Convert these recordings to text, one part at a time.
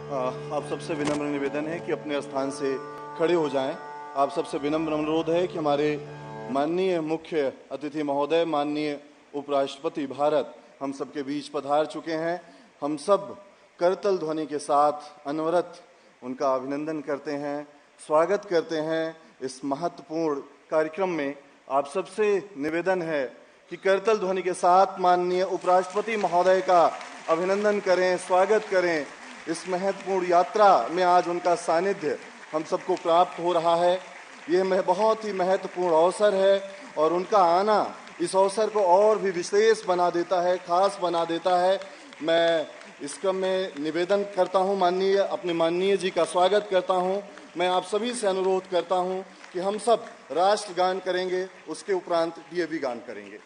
आप सबसे विनम्र निवेदन है कि अपने स्थान से खड़े हो जाएं। आप सबसे विनम्र अनुरोध है कि हमारे माननीय मुख्य अतिथि महोदय, माननीय उपराष्ट्रपति भारत हम सबके बीच पधार चुके हैं। हम सब करतल ध्वनि के साथ अनवरत उनका अभिनंदन करते हैं, स्वागत करते हैं इस महत्वपूर्ण कार्यक्रम में। आप सबसे निवेदन है कि करतल ध्वनि के साथ माननीय उपराष्ट्रपति महोदय का अभिनंदन करें, स्वागत करें। इस महत्वपूर्ण यात्रा में आज उनका सानिध्य हम सबको प्राप्त हो रहा है। यह बहुत ही महत्वपूर्ण अवसर है और उनका आना इस अवसर को और भी विशेष बना देता है, खास बना देता है। मैं इस क्रम में निवेदन करता हूं, अपने माननीय जी का स्वागत करता हूं। मैं आप सभी से अनुरोध करता हूं कि हम सब राष्ट्रगान करेंगे, उसके उपरांत डीएवी गान करेंगे।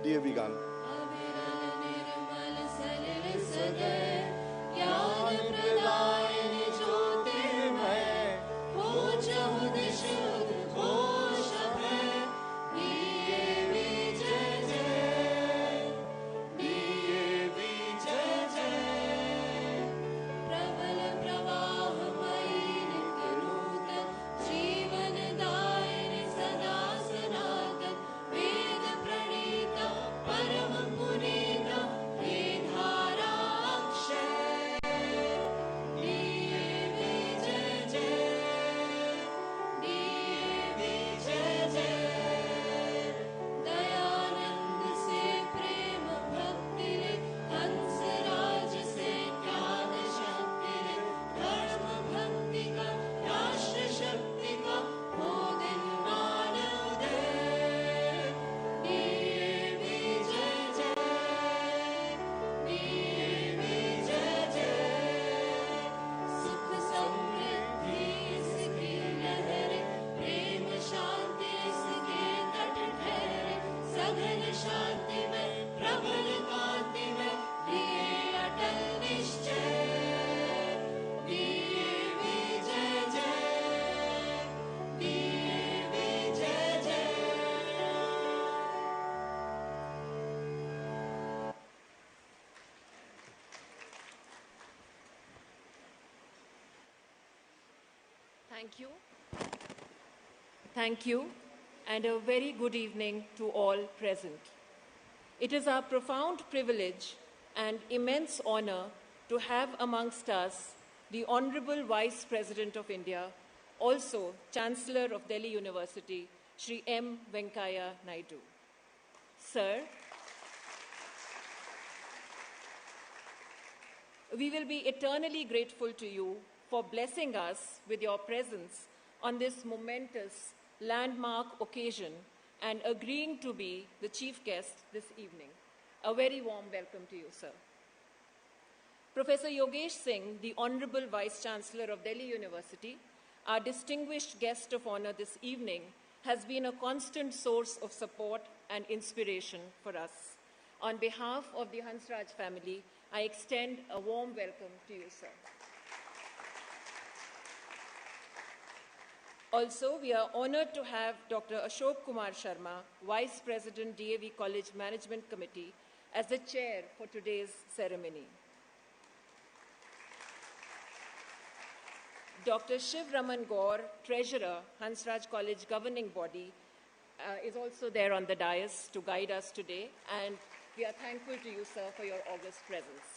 डीएवी गान। Thank you, and a very good evening to all present. It is our profound privilege and immense honor to have amongst us the Honorable Vice President of India, also Chancellor of Delhi University, Shri M. Venkaiah Naidu. Sir, we will be eternally grateful to you for blessing us with your presence on this momentous landmark occasion and agreeing to be the chief guest this evening. A very warm welcome to you, sir. Professor Yogesh Singh, the Honorable Vice Chancellor of Delhi University, our distinguished guest of honor this evening, has been a constant source of support and inspiration for us. On behalf of the Hansraj family, I extend a warm welcome to you, sir. Also, we are honored to have Dr. Ashok Kumar Sharma, Vice President, DAV College Management Committee, as the chair for today's ceremony. Dr. Shiv Raman Gaur, Treasurer, Hansraj College Governing Body, is also there on the dais to guide us today, and we are thankful to you, sir, for your august presence.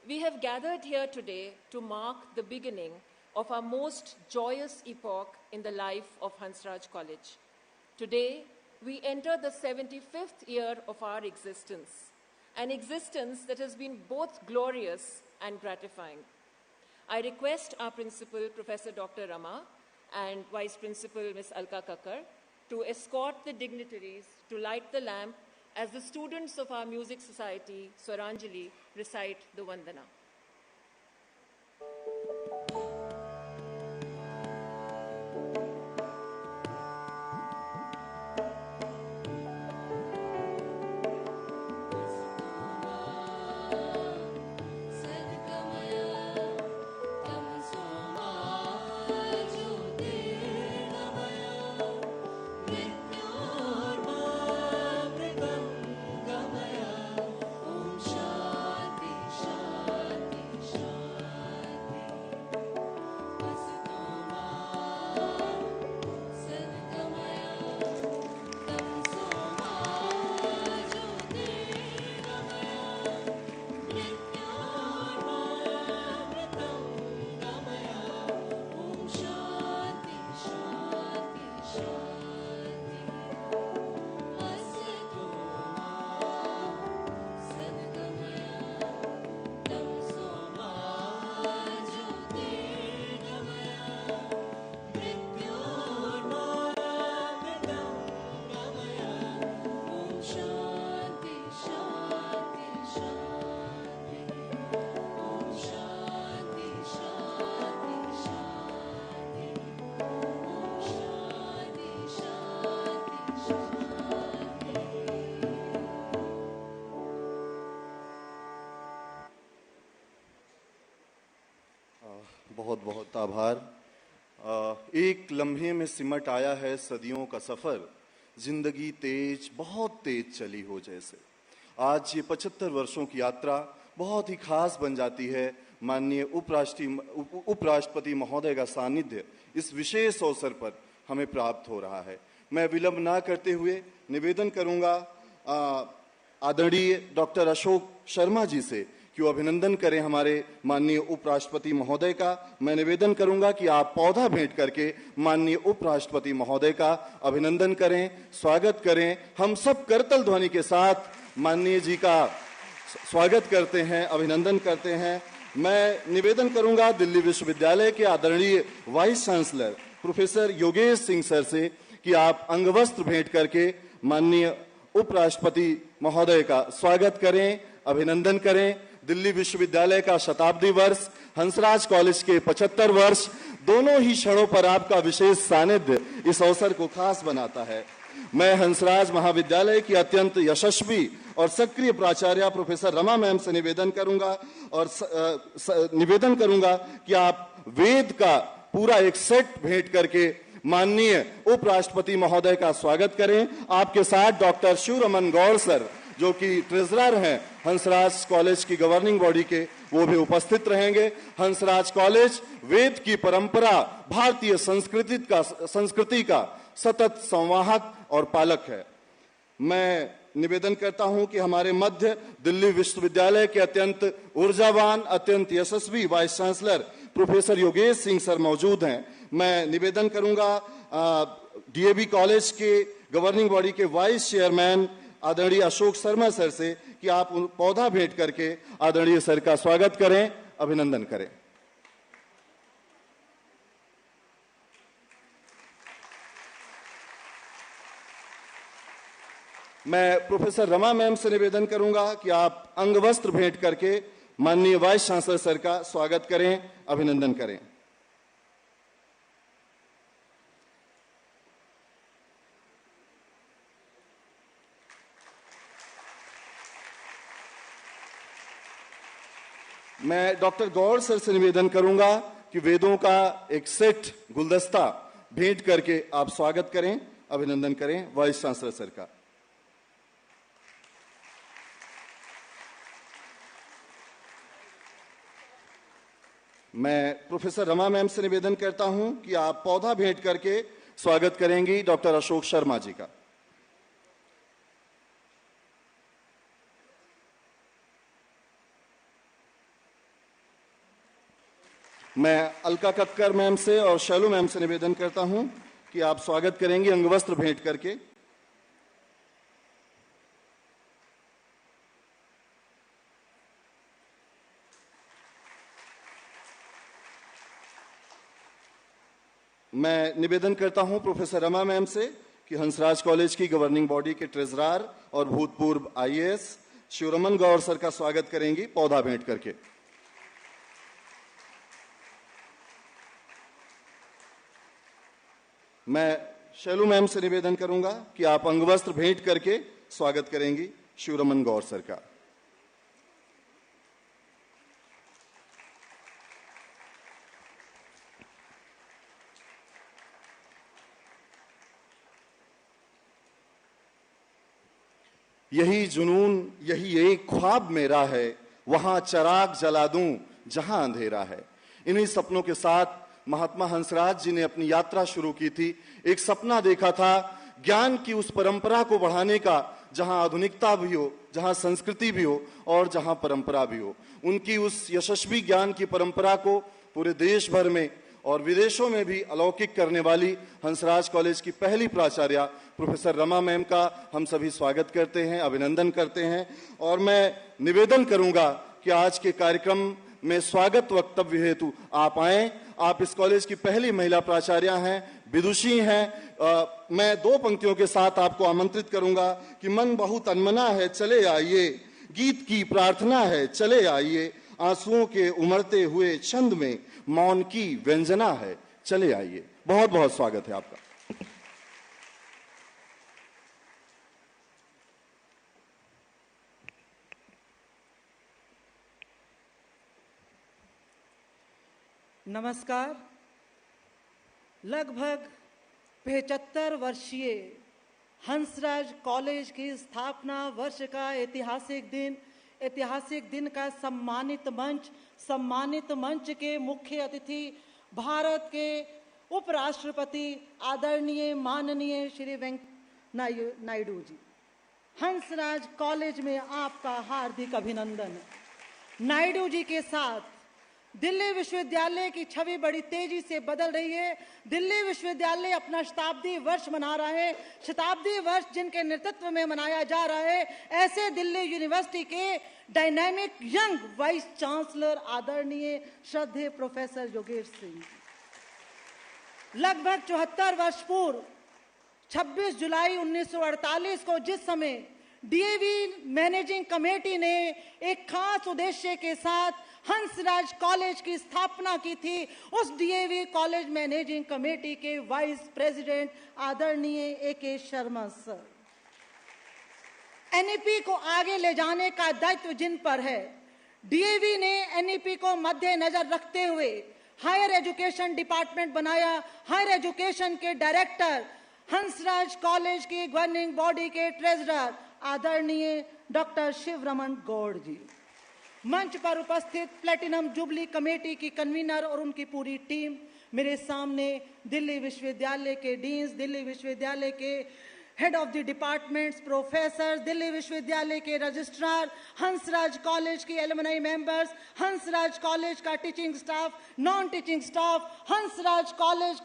We have gathered here today to mark the beginning of our most joyous epoch in the life of Hansraj College. Today, we enter the 75th year of our existence, an existence that has been both glorious and gratifying. I request our Principal, Professor Dr. Rama, and Vice Principal, Ms. Alka Kakkar, to escort the dignitaries to light the lamp as the students of our Music Society, Swaranjali, recite the Vandana. बहुत बहुत आभार। एक लम्हे में सिमट आया है सदियों का सफर, जिंदगी तेज बहुत तेज चली हो जैसे। आज ये 75 वर्षों की यात्रा बहुत ही खास बन जाती है। माननीय उपराष्ट्रपति महोदय का सानिध्य इस विशेष अवसर पर हमें प्राप्त हो रहा है। मैं विलंब ना करते हुए निवेदन करूंगा आदरणीय डॉक्टर अशोक शर्मा जी से कि वो अभिनंदन करें हमारे माननीय उपराष्ट्रपति महोदय का। मैं निवेदन करूंगा कि आप पौधा भेंट करके माननीय उपराष्ट्रपति महोदय का अभिनंदन करें, स्वागत करें। हम सब करतल ध्वनि के साथ माननीय जी का स्वागत करते हैं, अभिनंदन करते हैं। मैं निवेदन करूंगा दिल्ली विश्वविद्यालय के आदरणीय vice chancellor professor Yogesh Singh sir से कि आप अंगवस्त्र भेंट करके माननीय उपराष्ट्रपति महोदय का स्वागत करें, अभिनंदन करें। दिल्ली विश्वविद्यालय का शताब्दी वर्ष, हंसराज कॉलेज के 75 वर्ष, दोनों ही क्षणों पर आपका विशेष सानिध्य इस अवसर को खास बनाता है। मैं हंसराज महाविद्यालय की अत्यंत यशस्वी और सक्रिय प्राचार्य प्रोफेसर रमा मैम से निवेदन करूंगा कि आप वेद का पूरा एक सेट भेंट करके माननीय उपराष्ट्रपति महोदय का स्वागत करें। आपके साथ डॉक्टर शिव रमन गौर सर जो कि ट्रेजरर हैं हंसराज कॉलेज की गवर्निंग बॉडी के, वो भी उपस्थित रहेंगे। हंसराज कॉलेज वेद की परंपरा, भारतीय संस्कृति का सतत संवाहक और पालक है। मैं निवेदन करता हूं कि हमारे मध्य दिल्ली विश्वविद्यालय के अत्यंत ऊर्जावान, अत्यंत यशस्वी vice chancellor professor Yogesh Singh sir मौजूद हैं। मैं निवेदन करूंगा डीएवी कॉलेज के गवर्निंग बॉडी के वाइस चेयरमैन आदरणीय अशोक शर्मा सर से कि आप पौधा भेंट करके आदरणीय सर का स्वागत करें, अभिनंदन करें। मैं प्रोफेसर रमा मैम से निवेदन करूंगा कि आप अंगवस्त्र भेंट करके माननीय वाइस चांसलर सर का स्वागत करें, अभिनंदन करें। मैं डॉक्टर गौर सर से निवेदन करूंगा कि वेदों का एक सेट गुलदस्ता भेंट करके आप स्वागत करें, अभिनंदन करें वाइस चांसलर सर का। मैं प्रोफेसर रमा मैम से निवेदन करता हूं कि आप पौधा भेंट करके स्वागत करेंगी डॉक्टर अशोक शर्मा जी का। मैं अलका कक्कर मैम से और शैलू मैम से निवेदन करता हूं कि आप स्वागत करेंगी अंगवस्त्र भेंट करके। मैं निवेदन करता हूं प्रोफेसर रमा मैम से कि हंसराज कॉलेज की गवर्निंग बॉडी के ट्रेजरार और भूतपूर्व आईएएस शिवरमन गौर सर का स्वागत करेंगी पौधा भेंट करके। मैं शैलू मैम से निवेदन करूंगा कि आप अंगवस्त्र भेंट करके स्वागत करेंगी शिवरमन गौर सर का। यही जुनून यही एक ख्वाब मेरा है, वहां चराग जला दूं जहां अंधेरा है। इन्हीं सपनों के साथ महात्मा हंसराज जी ने अपनी यात्रा शुरू की थी। एक सपना देखा था ज्ञान की उस परंपरा को बढ़ाने का जहां आधुनिकता भी हो, जहां संस्कृति भी हो और जहां परंपरा भी हो। उनकी उस यशस्वी ज्ञान की परंपरा को पूरे देश भर में और विदेशों में भी अलौकिक करने वाली हंसराज कॉलेज की पहली प्राचार्य प्रोफेसर रमा मैम का हम सभी स्वागत करते हैं, अभिनंदन करते हैं। और मैं निवेदन करूंगा कि आज के कार्यक्रम में स्वागत वक्तव्य हेतु आप आए। आप इस कॉलेज की पहली महिला प्राचार्य हैं, विदुषी हैं। मैं दो पंक्तियों के साथ आपको आमंत्रित करूंगा कि मन बहुत अनमना है चले आइए, गीत की प्रार्थना है चले आइए, आंसुओं के उमड़ते हुए छंद में मौन की व्यंजना है चले आइए। बहुत बहुत स्वागत है आपका। नमस्कार। लगभग 75 वर्षीय हंसराज कॉलेज की स्थापना वर्ष का ऐतिहासिक दिन का सम्मानित मंच के मुख्य अतिथि भारत के उपराष्ट्रपति आदरणीय माननीय श्री वेंकैया नायडू जी, हंसराज कॉलेज में आपका हार्दिक अभिनंदन। नायडू जी के साथ दिल्ली विश्वविद्यालय की छवि बड़ी तेजी से बदल रही है। दिल्ली विश्वविद्यालय अपना शताब्दी वर्ष मना रहा है। शताब्दी वर्ष जिनके नेतृत्व में मनाया जा रहा है, ऐसे दिल्ली यूनिवर्सिटी के डायनामिक यंग वाइस चांसलर आदरणीय श्रद्धेय प्रोफेसर योगेश सिंह। लगभग 74 वर्ष पूर्व 26 जुलाई 1948 को जिस समय डीएवी मैनेजिंग कमेटी ने एक खास उद्देश्य के साथ हंसराज कॉलेज की स्थापना की थी, उस डीएवी कॉलेज मैनेजिंग कमेटी के वाइस प्रेसिडेंट आदरणीय ए.के. शर्मा सर। एनईपी को आगे ले जाने का दायित्व जिन पर है, डीएवी ने एनईपी को मद्देनजर रखते हुए हायर एजुकेशन डिपार्टमेंट बनाया। हायर एजुकेशन के डायरेक्टर हंसराज कॉलेज की गवर्निंग बॉडी के ट्रेजरर आदरणीय डॉक्टर शिवरमन गौड़ जी। मंच पर उपस्थित प्लेटिनम जुबली कमेटी की कन्वीनर और उनकी पूरी टीम, मेरे सामने दिल्ली विश्वविद्यालय के डीन्स, दिल्ली विश्वविद्यालय के head of the departments, professor, Delhi विश्वविद्यालय के रजिस्ट्रार, हंसराज कॉलेज के एलुमनाई मेंबर्स, हंसराज कॉलेज का teaching staff, non teaching staff, Hansraj college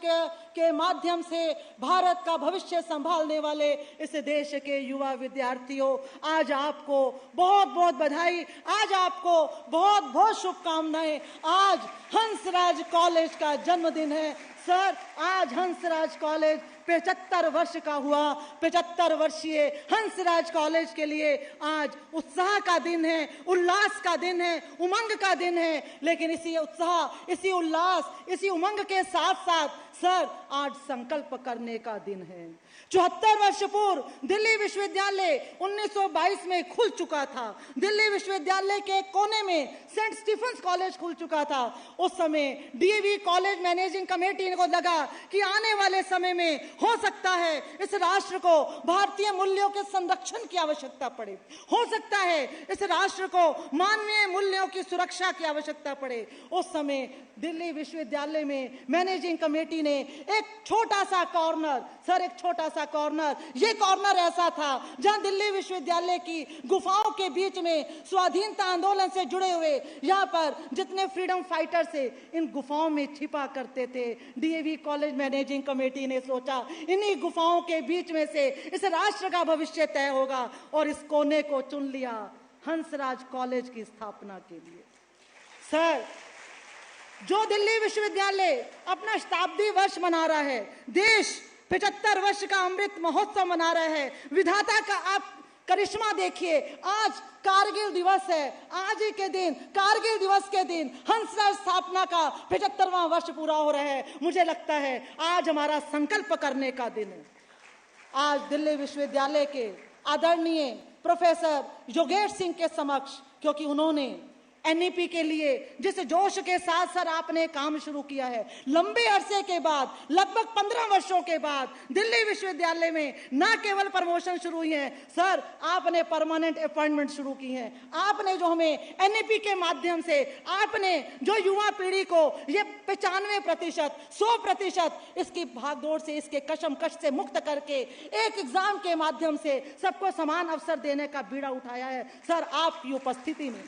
के माध्यम से भारत का भविष्य संभालने वाले इस देश के युवा विद्यार्थियों, आज आपको बहुत बहुत बधाई, आज आपको बहुत बहुत शुभकामनाएं। आज हंसराज कॉलेज का जन्मदिन है सर। आज हंसराज कॉलेज 75 वर्ष का हुआ। 75 वर्षीय हंसराज कॉलेज के लिए आज उत्साह का दिन है, उल्लास का दिन है, उमंग का दिन है। लेकिन इसी उत्साह, इसी उल्लास, इसी उमंग के साथ साथ सर आज संकल्प करने का दिन है। 74 वर्ष पूर्व दिल्ली विश्वविद्यालय 1922 में खुल चुका था। दिल्ली विश्वविद्यालय के कोने में सेंट स्टीफेंस कॉलेज खुल चुका था। उस समय डीएवी कॉलेज मैनेजिंग कमेटी को लगा कि आने वाले समय में हो सकता है इस राष्ट्र को भारतीय मूल्यों के संरक्षण की आवश्यकता पड़े, हो सकता है इस राष्ट्र को मानवीय मूल्यों की सुरक्षा की आवश्यकता पड़े। उस समय दिल्ली विश्वविद्यालय में मैनेजिंग कमेटी ने एक छोटा सा कॉर्नर, सर एक छोटा सा कॉर्नर, ये कॉर्नर ऐसा था जहां दिल्ली विश्वविद्यालय की गुफाओं के बीच में स्वाधीनता आंदोलन से जुड़े हुए यहाँ पर जितने फ्रीडम फाइटर से इन गुफाओं में छिपा करते थे, डीएवी कॉलेज मैनेजिंग कमेटी ने सोचा इन्हीं गुफाओं के बीच में से इस राष्ट्र का भविष्य तय होगा और इस कोने को चुन लिया हंसराज कॉलेज की स्थापना के लिए। सर, जो दिल्ली विश्वविद्यालय अपना शताब्दी वर्ष मना रहा है, देश 75 वर्ष का अमृत महोत्सव मना रहा है, विधाता का आप करिश्मा देखिए। आज कारगिल दिवस है, आज ही के दिन, कारगिल दिवस के दिन हंसराज स्थापना का 75वां वर्ष पूरा हो रहा है। मुझे लगता है आज हमारा संकल्प करने का दिन है। आज दिल्ली विश्वविद्यालय के आदरणीय प्रोफेसर योगेश सिंह के समक्ष, क्योंकि उन्होंने एनईपी के लिए जिस जोश के साथ सर आपने काम शुरू किया है, लंबे अरसे के बाद, लगभग 15 वर्षों के बाद दिल्ली विश्वविद्यालय में न केवल प्रमोशन शुरू हुई है सर, आपने परमानेंट अपॉइंटमेंट शुरू की है। आपने जो हमें एनईपी के माध्यम से आपने जो युवा पीढ़ी को ये 95%, 100% इसकी भागदौड़ से, इसके कशमकश से मुक्त करके एक एग्जाम के माध्यम से सबको समान अवसर देने का बीड़ा उठाया है। सर, आपकी उपस्थिति में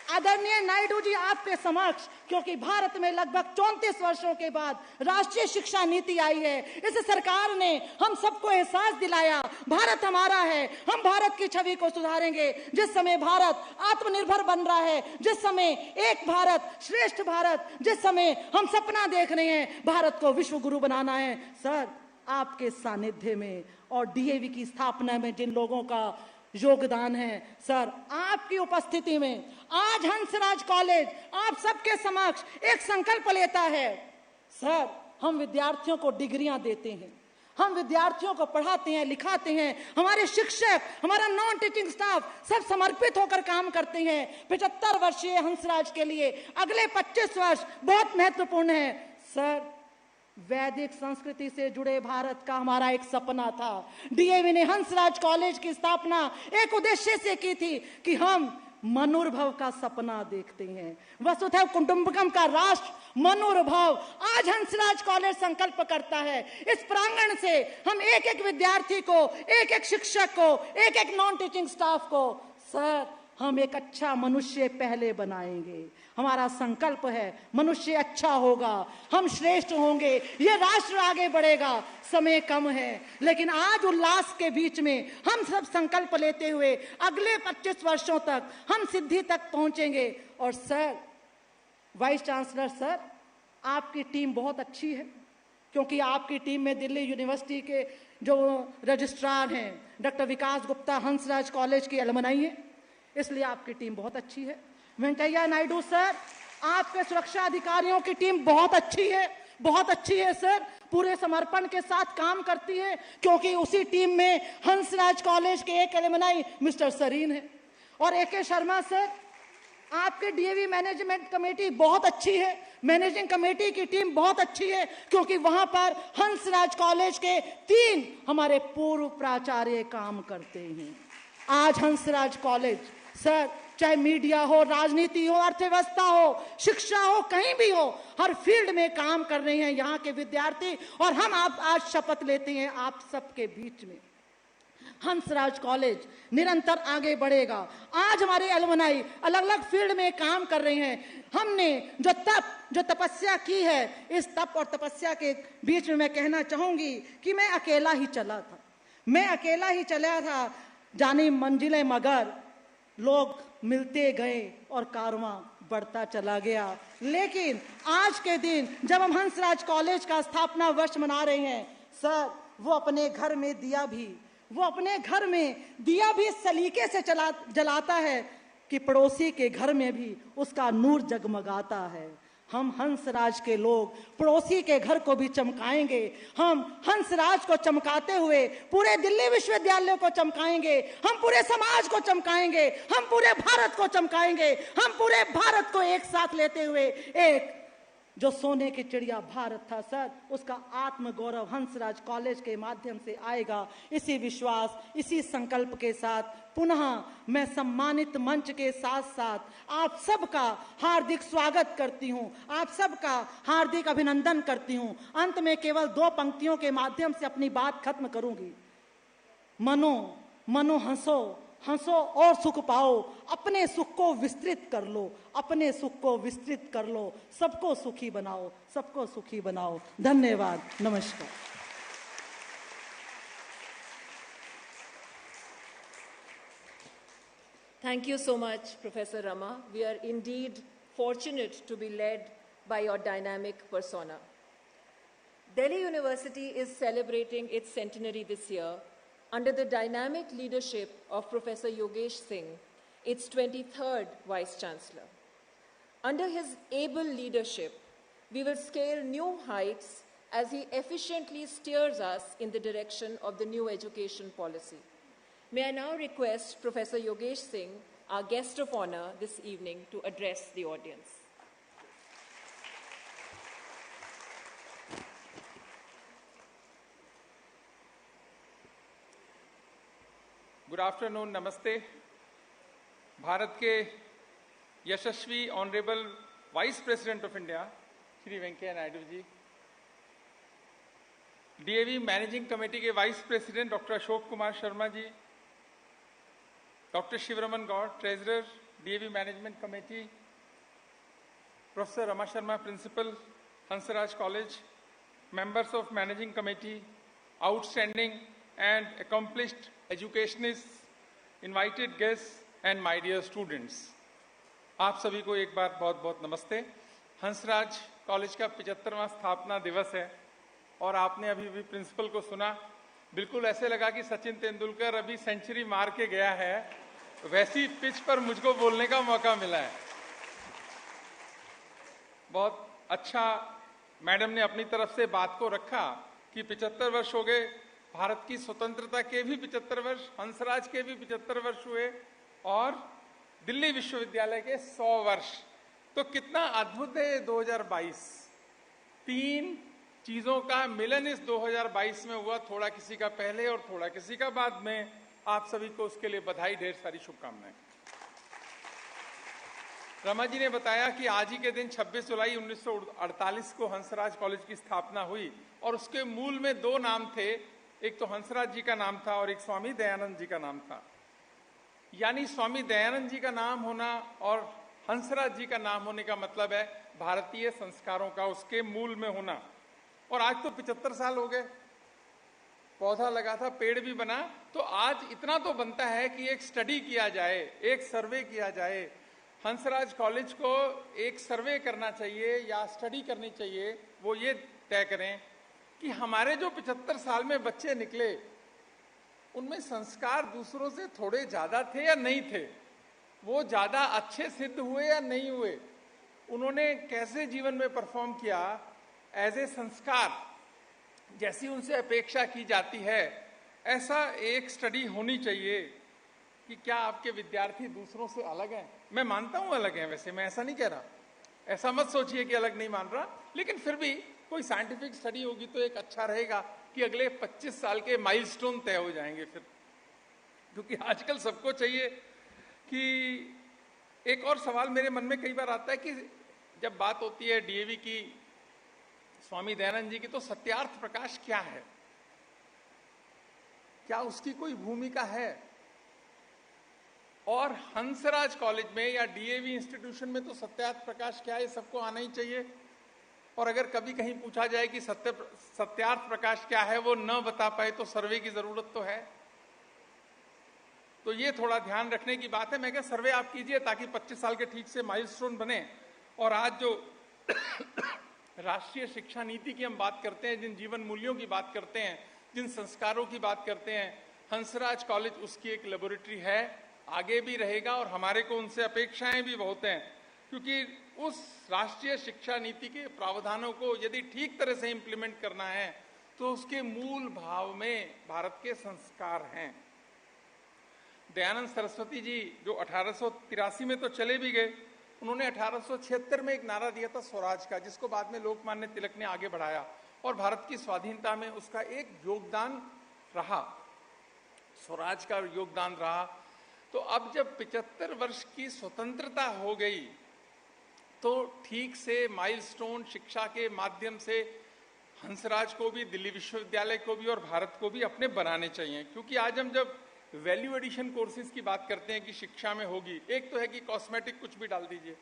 आदरणीय नायडू जी आपके समक्ष, क्योंकि भारत में लगभग 34 वर्षों के बाद राष्ट्रीय शिक्षा नीति आई है, इस सरकार ने हम सबको एहसास दिलाया भारत हमारा है, हम भारत की छवि को सुधारेंगे। जिस समय भारत आत्मनिर्भर बन रहा है, जिस समय एक भारत श्रेष्ठ भारत, जिस समय हम सपना देख रहे हैं भारत को विश्व गुरु बनाना है, सर आपके सानिध्य में और डीएवी की स्थापना में जिन लोगों का योगदान है, सर आपकी उपस्थिति में आज हंसराज कॉलेज आप सबके समक्ष एक संकल्प लेता है। सर, हम विद्यार्थियों को डिग्रियां देते हैं, हम विद्यार्थियों को पढ़ाते हैं, लिखाते हैं, हमारे शिक्षक, हमारा नॉन टीचिंग स्टाफ सब समर्पित होकर काम करते हैं। 75 वर्षीय हंसराज के लिए अगले 25 वर्ष बहुत महत्वपूर्ण है। सर, वैदिक संस्कृति से जुड़े भारत का हमारा एक सपना था। डीएवी ने हंसराज कॉलेज की स्थापना एक उद्देश्य से की थी कि हम मनोरभव का सपना देखते हैं, वसुधैव कुटुंबकम का राष्ट्र मनोरभव। आज हंसराज कॉलेज संकल्प करता है इस प्रांगण से हम एक एक विद्यार्थी को, एक एक शिक्षक को, एक एक नॉन टीचिंग स्टाफ को, सर हम एक अच्छा मनुष्य पहले बनाएंगे। हमारा संकल्प है मनुष्य अच्छा होगा, हम श्रेष्ठ होंगे, ये राष्ट्र आगे बढ़ेगा। समय कम है, लेकिन आज उल्लास के बीच में हम सब संकल्प लेते हुए अगले 25 वर्षों तक हम सिद्धि तक पहुंचेंगे। और सर, वाइस चांसलर सर, आपकी टीम बहुत अच्छी है, क्योंकि आपकी टीम में दिल्ली यूनिवर्सिटी के जो रजिस्ट्रार हैं डॉक्टर विकास गुप्ता हंसराज कॉलेज की अलमनाई है, इसलिए आपकी टीम बहुत अच्छी है। वेंकैया नायडू सर, आपके सुरक्षा अधिकारियों की टीम बहुत अच्छी है, बहुत अच्छी है सर, पूरे समर्पण के साथ काम करती है, क्योंकि उसी टीम में हंसराज कॉलेज के एक एलुमनाई मिस्टर सरीन है। और एके शर्मा सर, आपके डीएवी मैनेजमेंट कमेटी बहुत अच्छी है, मैनेजिंग कमेटी की टीम बहुत अच्छी है, क्योंकि वहां पर हंसराज कॉलेज के 3 हमारे पूर्व प्राचार्य काम करते हैं। आज हंसराज कॉलेज सर, चाहे मीडिया हो, राजनीति हो, अर्थव्यवस्था हो, शिक्षा हो, कहीं भी हो, हर फील्ड में काम कर रहे हैं यहाँ के विद्यार्थी। और हम आप आज शपथ लेते हैं आप सबके बीच में, हंसराज कॉलेज निरंतर आगे बढ़ेगा। आज हमारे अलमनाई अलग अलग फील्ड में काम कर रहे हैं। हमने जो तपस्या की है, इस तप और तपस्या के बीच में मैं कहना चाहूंगी कि मैं अकेला ही चला था, जानी मंजिलें मगर लोग मिलते गए और कारवां बढ़ता चला गया। लेकिन आज के दिन जब हम हंसराज कॉलेज का स्थापना वर्ष मना रहे हैं सर, वो अपने घर में दिया भी इस सलीके से जलाता है कि पड़ोसी के घर में भी उसका नूर जगमगाता है। हम हंसराज के लोग पड़ोसी के घर को भी चमकाएंगे। हम हंसराज को चमकाते हुए पूरे दिल्ली विश्वविद्यालय को चमकाएंगे, हम पूरे समाज को चमकाएंगे, हम पूरे भारत को चमकाएंगे, हम पूरे भारत को एक साथ लेते हुए एक जो सोने की चिड़िया भारत था सर, उसका आत्मगौरव हंसराज कॉलेज के माध्यम से आएगा। इसी विश्वास, इसी संकल्प के साथ पुनः मैं सम्मानित मंच के साथ साथ आप सबका हार्दिक स्वागत करती हूं, आप सबका हार्दिक अभिनंदन करती हूं। अंत में केवल 2 पंक्तियों के माध्यम से अपनी बात खत्म करूंगी। मनो मनो हंसो, हंसो और सुख पाओ, अपने सुख को विस्तृत कर लो, अपने सुख को विस्तृत कर लो, सबको सुखी बनाओ, सबको सुखी बनाओ। धन्यवाद, नमस्कार। Thank you so much, Professor Rama. We are indeed fortunate to be led by your dynamic persona. Delhi University is celebrating its centenary this year under the dynamic leadership of Professor Yogesh Singh, its 23rd Vice-Chancellor. Under his able leadership, we will scale new heights as he efficiently steers us in the direction of the new education policy. May I now request Professor Yogesh Singh, our guest of honor this evening, to address the audience. Good afternoon, नमस्ते। भारत के यशस्वी honourable vice president of India Shri Venkaiah Naidu ji, DAV managing committee के vice president doctor Ashok Kumar Sharma ji, doctor Shivaraman Gaur treasurer DAV management committee, professor Rama Sharma principal Hansraj college, members of managing committee, outstanding and accomplished educationists, invited guests and my dear students, आप सभी को एक बार बहुत बहुत नमस्ते। Hansraj college का 75वां स्थापना दिवस है और आपने अभी भी प्रिंसिपल को सुना, बिल्कुल ऐसे लगा कि सचिन तेंदुलकर अभी सेंचुरी मार के गया है, वैसी पिच पर मुझको बोलने का मौका मिला है। बहुत अच्छा मैडम ने अपनी तरफ से बात को रखा कि 75 वर्ष हो गए, भारत की स्वतंत्रता के भी 75 वर्ष, हंसराज के भी 75 वर्ष हुए और दिल्ली विश्वविद्यालय के 100 वर्ष। तो कितना अद्भुत है 2022। 3 चीजों का मिलन इस 2022 में हुआ, थोड़ा किसी का पहले और थोड़ा किसी का बाद में। आप सभी को उसके लिए बधाई, ढेर सारी शुभकामनाएं। रमा जी ने बताया कि आज ही के दिन 26 जुलाई 1948 को हंसराज कॉलेज की स्थापना हुई और उसके मूल में 2 नाम थे, एक तो हंसराज जी का नाम था और एक स्वामी दयानंद जी का नाम था। यानी स्वामी दयानंद जी का नाम होना और हंसराज जी का नाम होने का मतलब है भारतीय संस्कारों का उसके मूल में होना। और आज तो 75 साल हो गए, पौधा लगा था, पेड़ भी बना, तो आज इतना तो बनता है कि एक स्टडी किया जाए, एक सर्वे किया जाए। हंसराज कॉलेज को एक सर्वे करना चाहिए या स्टडी करनी चाहिए, वो ये तय करें कि हमारे जो 75 साल में बच्चे निकले उनमें संस्कार दूसरों से थोड़े ज्यादा थे या नहीं थे, वो ज्यादा अच्छे सिद्ध हुए या नहीं हुए, उन्होंने कैसे जीवन में परफॉर्म किया एज ए संस्कार, जैसी उनसे अपेक्षा की जाती है, ऐसा एक स्टडी होनी चाहिए कि क्या आपके विद्यार्थी दूसरों से अलग हैं। मैं मानता हूं अलग हैं, वैसे मैं ऐसा नहीं कह रहा, ऐसा मत सोचिए कि अलग नहीं मान रहा, लेकिन फिर भी कोई साइंटिफिक स्टडी होगी तो एक अच्छा रहेगा कि अगले 25 साल के माइलस्टोन तय हो जाएंगे फिर। क्योंकि आजकल सबको चाहिए कि एक और सवाल मेरे मन में कई बार आता है कि जब बात होती है डीएवी की, स्वामी दयानंद जी की, तो सत्यार्थ प्रकाश क्या है, क्या उसकी कोई भूमिका है? और हंसराज कॉलेज में या डीएवी इंस्टीट्यूशन में तो सत्यार्थ प्रकाश क्या है, सबको आना ही चाहिए। और अगर कभी कहीं पूछा जाए कि सत्यार्थ प्रकाश क्या है, वो न बता पाए तो सर्वे की जरूरत तो है। तो ये थोड़ा ध्यान रखने की बात है। मैं क्या, सर्वे आप कीजिए ताकि 25 साल के ठीक से माइलस्टोन बने। और आज जो राष्ट्रीय शिक्षा नीति की हम बात करते हैं, जिन जीवन मूल्यों की बात करते हैं, जिन संस्कारों की बात करते हैं, हंसराज कॉलेज उसकी एक लेबोरेटरी है, आगे भी रहेगा और हमारे को उनसे अपेक्षाएं भी बहुत हैं, क्योंकि उस राष्ट्रीय शिक्षा नीति के प्रावधानों को यदि ठीक तरह से इंप्लीमेंट करना है तो उसके मूल भाव में भारत के संस्कार हैं। दयानंद सरस्वती जी जो 1883 में तो चले भी गए, उन्होंने 1876 में एक नारा दिया था स्वराज का, जिसको बाद में लोकमान्य तिलक ने आगे बढ़ाया और भारत की स्वाधीनता में उसका एक योगदान रहा, स्वराज का योगदान रहा। तो अब जब 75 वर्ष की स्वतंत्रता हो गई तो ठीक से माइलस्टोन शिक्षा के माध्यम से हंसराज को भी, दिल्ली विश्वविद्यालय को भी और भारत को भी अपने बनाने चाहिए। क्योंकि आज हम जब वैल्यू एडिशन कोर्सेज की बात करते हैं कि शिक्षा में होगी, एक तो है कि कॉस्मेटिक कुछ भी डाल दीजिए,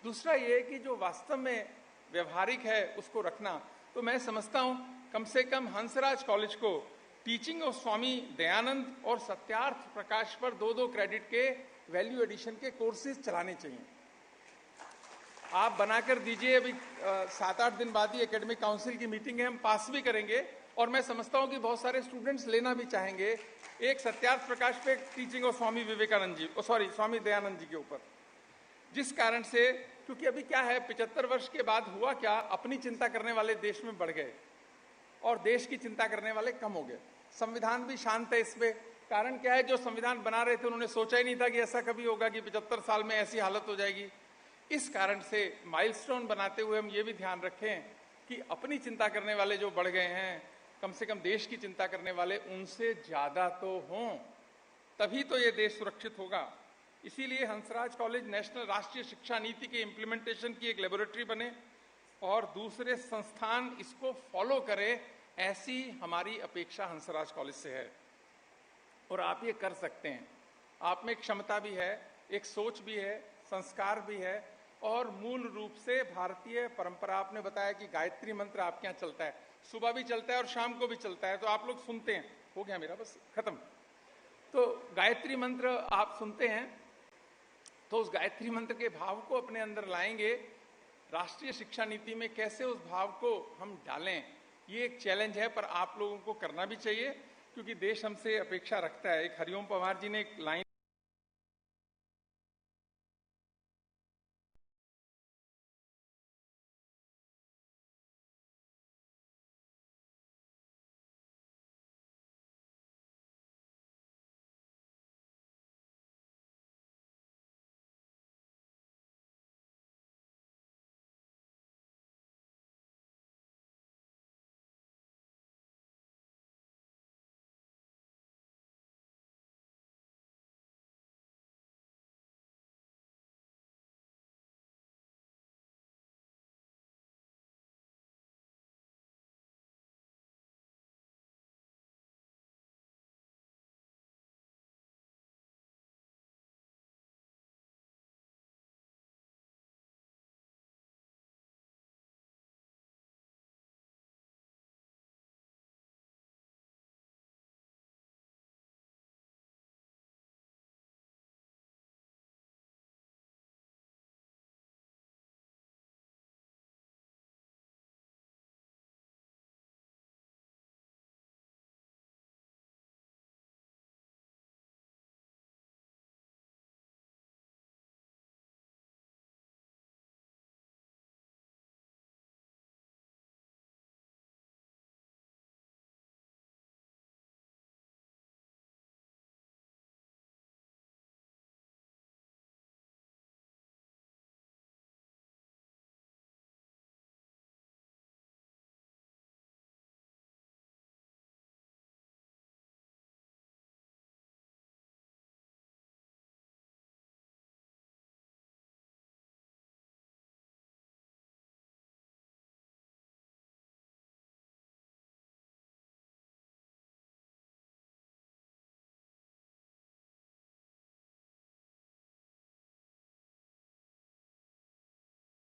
दूसरा ये है कि जो वास्तव में व्यवहारिक है उसको रखना। तो मैं समझता हूं कम से कम हंसराज कॉलेज को टीचिंग ऑफ स्वामी दयानंद और सत्यार्थ प्रकाश पर 2-2 क्रेडिट के वैल्यू एडिशन के कोर्सेज चलाने चाहिए। आप बनाकर दीजिए, अभी 7-8 दिन बाद ही एकेडमिक काउंसिल की मीटिंग है, हम पास भी करेंगे और मैं समझता हूं कि बहुत सारे स्टूडेंट्स लेना भी चाहेंगे। एक सत्यार्थ प्रकाश पे टीचिंग ऑफ स्वामी विवेकानंद जी, स्वामी दयानंद जी के ऊपर, जिस कारण से, क्योंकि अभी क्या है 75 वर्ष के बाद हुआ क्या, अपनी चिंता करने वाले देश में बढ़ गए और देश की चिंता करने वाले कम हो गए। संविधान भी शांत है इस पे। कारण क्या है, जो संविधान बना रहे थे उन्होंने सोचा ही नहीं था कि ऐसा कभी होगा कि 75 साल में ऐसी हालत हो जाएगी। इस कारण से माइलस्टोन बनाते हुए हम ये भी ध्यान रखें कि अपनी चिंता करने वाले जो बढ़ गए हैं, कम से कम देश की चिंता करने वाले उनसे ज्यादा तो हों, तभी तो ये देश सुरक्षित होगा। इसीलिए हंसराज कॉलेज नेशनल राष्ट्रीय शिक्षा नीति के इम्प्लीमेंटेशन की एक लेबोरेटरी बने और दूसरे संस्थान इसको फॉलो करें, ऐसी हमारी अपेक्षा हंसराज कॉलेज से है। और आप ये कर सकते हैं, आप में क्षमता भी है, एक सोच भी है, संस्कार भी है और मूल रूप से भारतीय परंपरा। आपने बताया कि गायत्री मंत्र आपके यहाँ चलता है, सुबह भी चलता है और शाम को भी चलता है, तो आप लोग सुनते हैं। हो गया मेरा, बस खत्म। तो गायत्री मंत्र आप सुनते हैं, तो उस गायत्री मंत्र के भाव को अपने अंदर लाएंगे। राष्ट्रीय शिक्षा नीति में कैसे उस भाव को हम डालें, ये एक चैलेंज है, पर आप लोगों को करना भी चाहिए क्योंकि देश हमसे अपेक्षा रखता है। एक हरिओम पवार जी ने एक line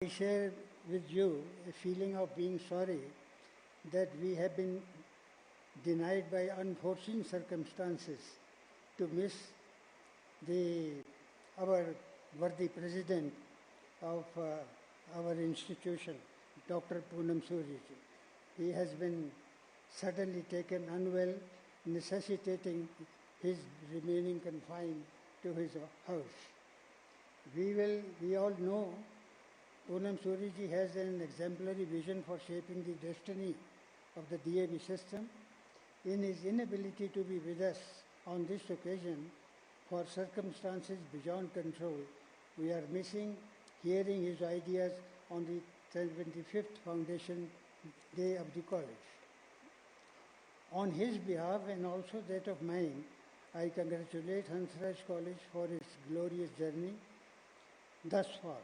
I share with you a feeling of being sorry that we have been denied by unforeseen circumstances to miss our worthy president of our institution, Dr. Poonam Suryaji. He has been suddenly taken unwell, necessitating his remaining confined to his house. We all know Poonam Suryaji has an exemplary vision for shaping the destiny of the DAV system. In his inability to be with us on this occasion, for circumstances beyond control, we are missing hearing his ideas on the 75th Foundation Day of the College. On his behalf and also that of mine, I congratulate Hansraj College for its glorious journey thus far,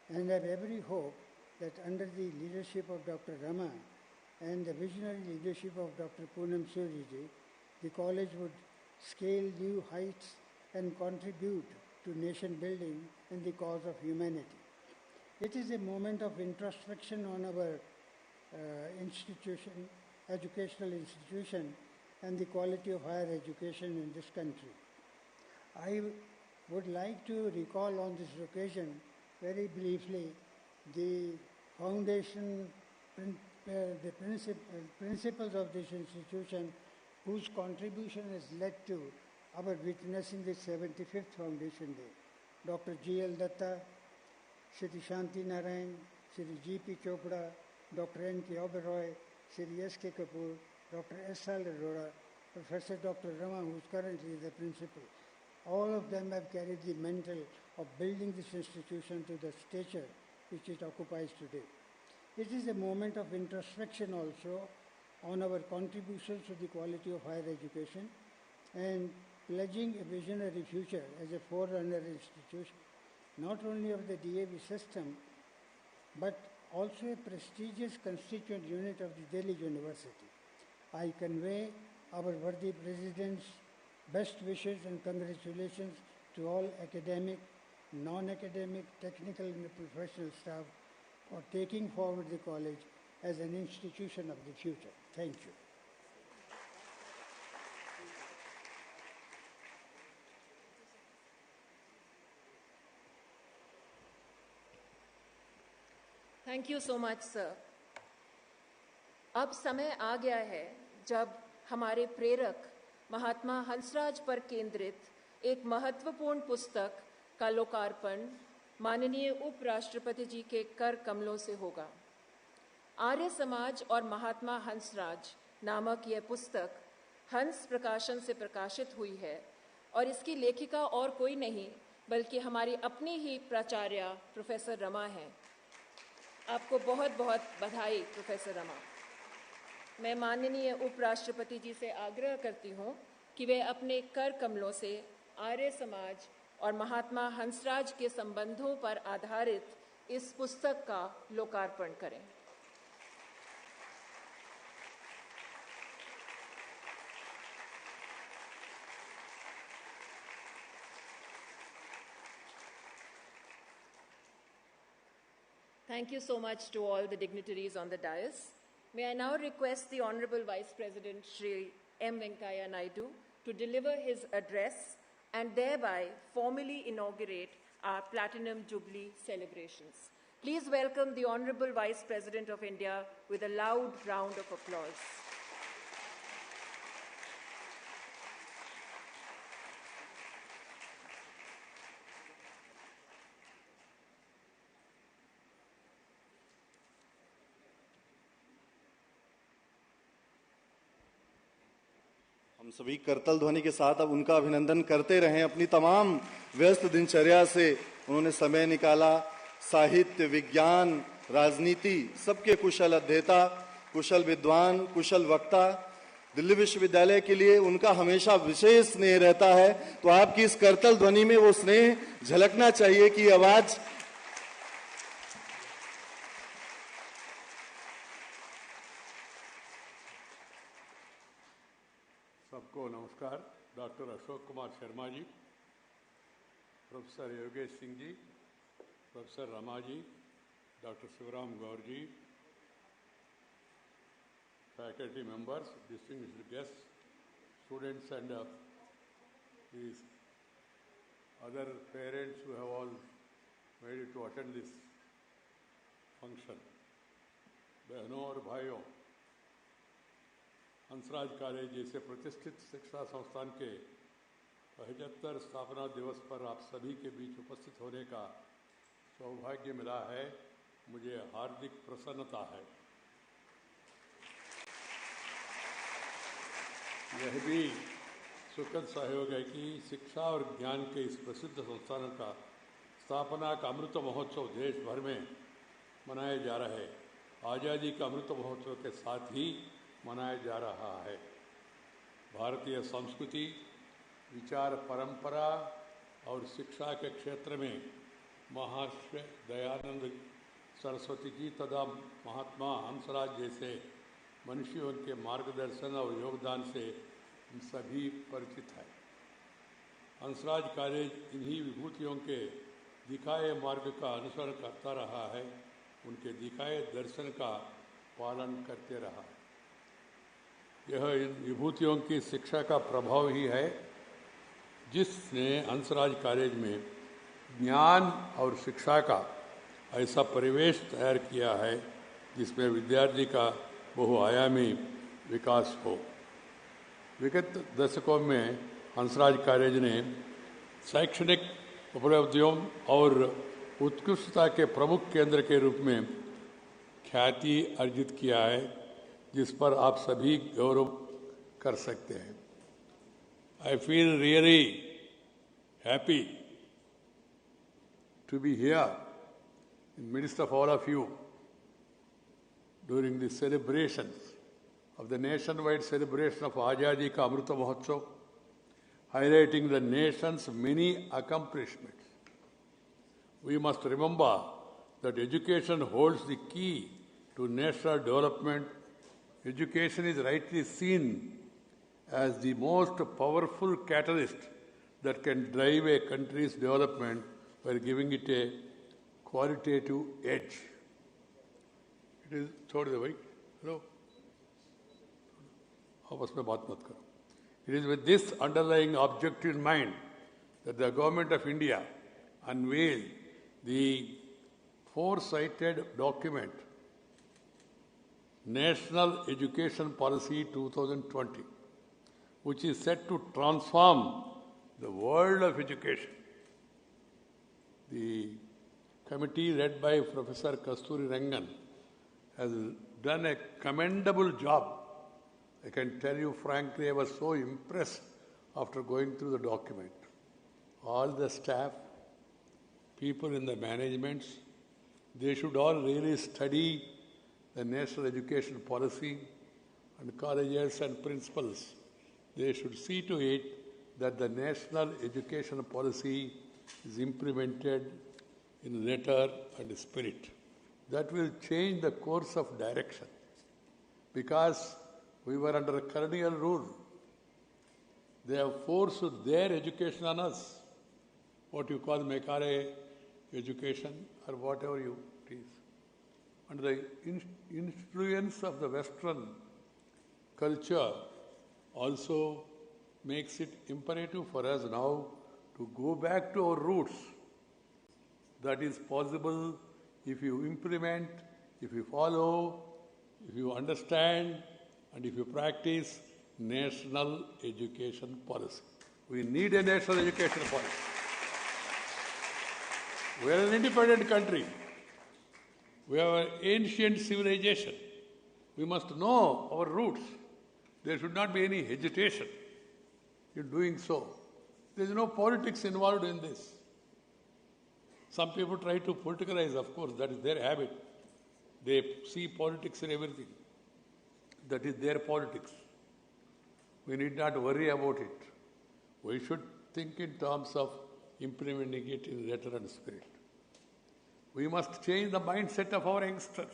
and have every hope that under the leadership of Dr. Rama and the visionary leadership of Dr. Poonam Suryaji, the college would scale new heights and contribute to nation building and the cause of humanity. It is a moment of introspection on our educational institution and the quality of higher education in this country. I would like to recall on this occasion very briefly the foundation, the principles of this institution whose contribution has led to our witnessing the 75th Foundation Day. Dr. G.L. Datta, Shri Shanti Narayan, Shri G.P. Chopra, Dr. N.K. Oberoi, Shri S.K. Kapoor, Dr. S.L. Arora, Professor Dr. Rama, who is currently the principal. All of them have carried the mantle of building this institution to the stature which it occupies today. It is a moment of introspection also on our contributions to the quality of higher education and pledging a visionary future as a forerunner institution, not only of the DAV system, but also a prestigious constituent unit of the Delhi University. I convey our worthy President's best wishes and congratulations to all academic, non-academic, technical and professional staff for taking forward the college as an institution of the future. Thank you. Thank you so much, sir. अब समय आ गया है जब हमारे प्रेरक महात्मा हंसराज पर केंद्रित एक महत्वपूर्ण पुस्तक का लोकार्पण माननीय उपराष्ट्रपति जी के कर कमलों से होगा। आर्य समाज और महात्मा हंसराज नामक यह पुस्तक हंस प्रकाशन से प्रकाशित हुई है और इसकी लेखिका और कोई नहीं बल्कि हमारी अपनी ही प्राचार्य प्रोफेसर रमा हैं। आपको बहुत बहुत बधाई प्रोफेसर रमा। मैं माननीय उपराष्ट्रपति जी से आग्रह करती हूँ कि वे अपने कर कमलों से आर्य समाज और महात्मा हंसराज के संबंधों पर आधारित इस पुस्तक का लोकार्पण करें। Thank you so much to all the dignitaries on the dais. May I now request the Honorable Vice President Shri M. Venkaiah Naidu to deliver his address and thereby formally inaugurate our Platinum Jubilee celebrations. Please welcome the Honorable Vice President of India with a loud round of applause. हम सभी करतल ध्वनि के साथ अब उनका अभिनंदन करते रहें। अपनी तमाम व्यस्त दिनचर्या से उन्होंने समय निकाला। साहित्य, विज्ञान, राजनीति सबके कुशल अध्येता, कुशल विद्वान, कुशल वक्ता। दिल्ली विश्वविद्यालय के लिए उनका हमेशा विशेष स्नेह रहता है, तो आपकी इस करतल ध्वनि में वो स्नेह झलकना चाहिए कि आवाज सबको नमस्कार। Doctor Ashok Kumar Sharma ji, professor Yogesh Singh ji, professor Rama ji, doctor Shivram Gaur ji, faculty members, distinguished guests, students and these other parents who have all made it to attend this function. बहनों और भाइयों, हंसराज कॉलेज जैसे प्रतिष्ठित शिक्षा संस्थान के 75 स्थापना दिवस पर आप सभी के बीच उपस्थित होने का सौभाग्य मिला है। मुझे हार्दिक प्रसन्नता है। यह भी सुखद सहयोग है कि शिक्षा और ज्ञान के इस प्रसिद्ध संस्थान का स्थापना का अमृत महोत्सव देश भर में मनाया जा रहा है। आज़ादी का अमृत महोत्सव के साथ ही मनाया जा रहा है। भारतीय संस्कृति, विचार परंपरा और शिक्षा के क्षेत्र में महर्षि दयानंद सरस्वती जी तथा महात्मा हंसराज जैसे मनुष्यों के मार्गदर्शन और योगदान से हम सभी परिचित हैं। हंसराज कॉलेज इन्हीं विभूतियों के दिखाए मार्ग का अनुसरण करता रहा है, उनके दिखाए दर्शन का पालन करते रहा है। यह इन विभूतियों की शिक्षा का प्रभाव ही है जिसने हंसराज कॉलेज में ज्ञान और शिक्षा का ऐसा परिवेश तैयार किया है जिसमें विद्यार्थी का बहुआयामी विकास हो। विगत दशकों में हंसराज कॉलेज ने शैक्षणिक उपलब्धियों और उत्कृष्टता के प्रमुख केंद्र के रूप में ख्याति अर्जित किया है, जिस पर आप सभी गौरव कर सकते हैं। I feel really happy to be here in the midst of all of you during the celebrations of the nationwide celebration of Azadi Ka Amrita Mahotsav, highlighting the nation's many accomplishments. We must remember that education holds the key to national development. Education is rightly seen as the most powerful catalyst that can drive a country's development by giving it a qualitative edge. It is छोड़ दे भाई, hello, आपस में बात मत करो. It is with this underlying objective in mind that the Government of India unveiled the four-sided document, National Education Policy 2020, which is set to transform the world of education. The committee led by Professor Kasturi Rangan has done a commendable job. I can tell you frankly, I was so impressed after going through the document. All the staff, people in the managements, they should all really study the national education policy, and colleges and principals, they should see to it that the national education policy is implemented in letter and spirit. That will change the course of direction, because we were under colonial rule. They have forced their education on us, what you call Mekare education or whatever you it is. And the influence of the Western culture also makes it imperative for us now to go back to our roots. That is possible if you implement, if you follow, if you understand, and if you practice national education policy. We need a national education policy. We are an independent country. We have an ancient civilization. We must know our roots. There should not be any hesitation in doing so. There is no politics involved in this. Some people try to politicalize, of course, that is their habit. They see politics in everything. That is their politics. We need not worry about it. We should think in terms of implementing it in letter and spirit. We must change the mindset of our youngsters.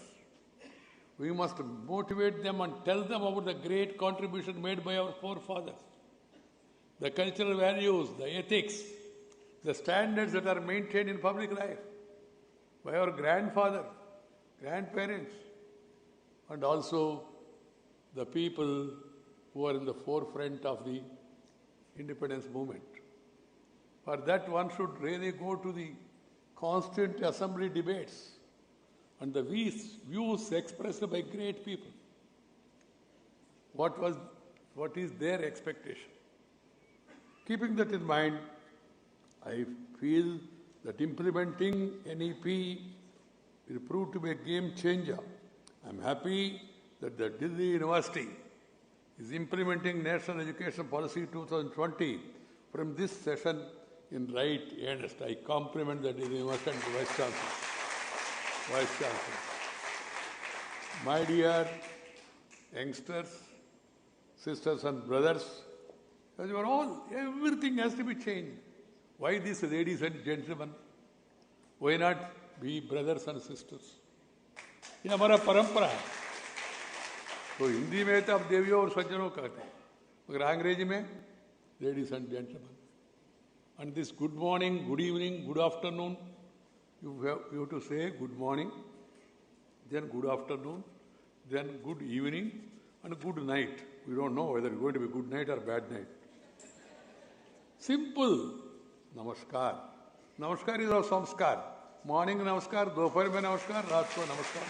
We must motivate them and tell them about the great contribution made by our forefathers, the cultural values, the ethics, the standards that are maintained in public life by our grandfather, grandparents, and also the people who are in the forefront of the independence movement. For that, one should really go to the constant assembly debates and the views expressed by great people. What is their expectation? Keeping that in mind, I feel that implementing NEP will prove to be a game changer. I'm happy that the Delhi University is implementing National Education Policy 2020 from this session in right earnest. I compliment the University and Vice Chancellor. Vice Chancellor. My dear youngsters, sisters and brothers, you are all, everything has to be changed. Why these ladies and gentlemen? Why not be brothers and sisters? ये हमारा परंपरा है. तो हिंदी में तो आप देवियों और सज्जनों कहते हैं, मगर अंग्रेजी में ladies and gentlemen. And this good morning, good evening, good afternoon, you have to say good morning, then good afternoon, then good evening, and good night. We don't know whether it's going to be good night or bad night. Simple. Namaskar. Namaskar is our samskar. Morning namaskar, dophar mein namaskar, raat ko namaskar.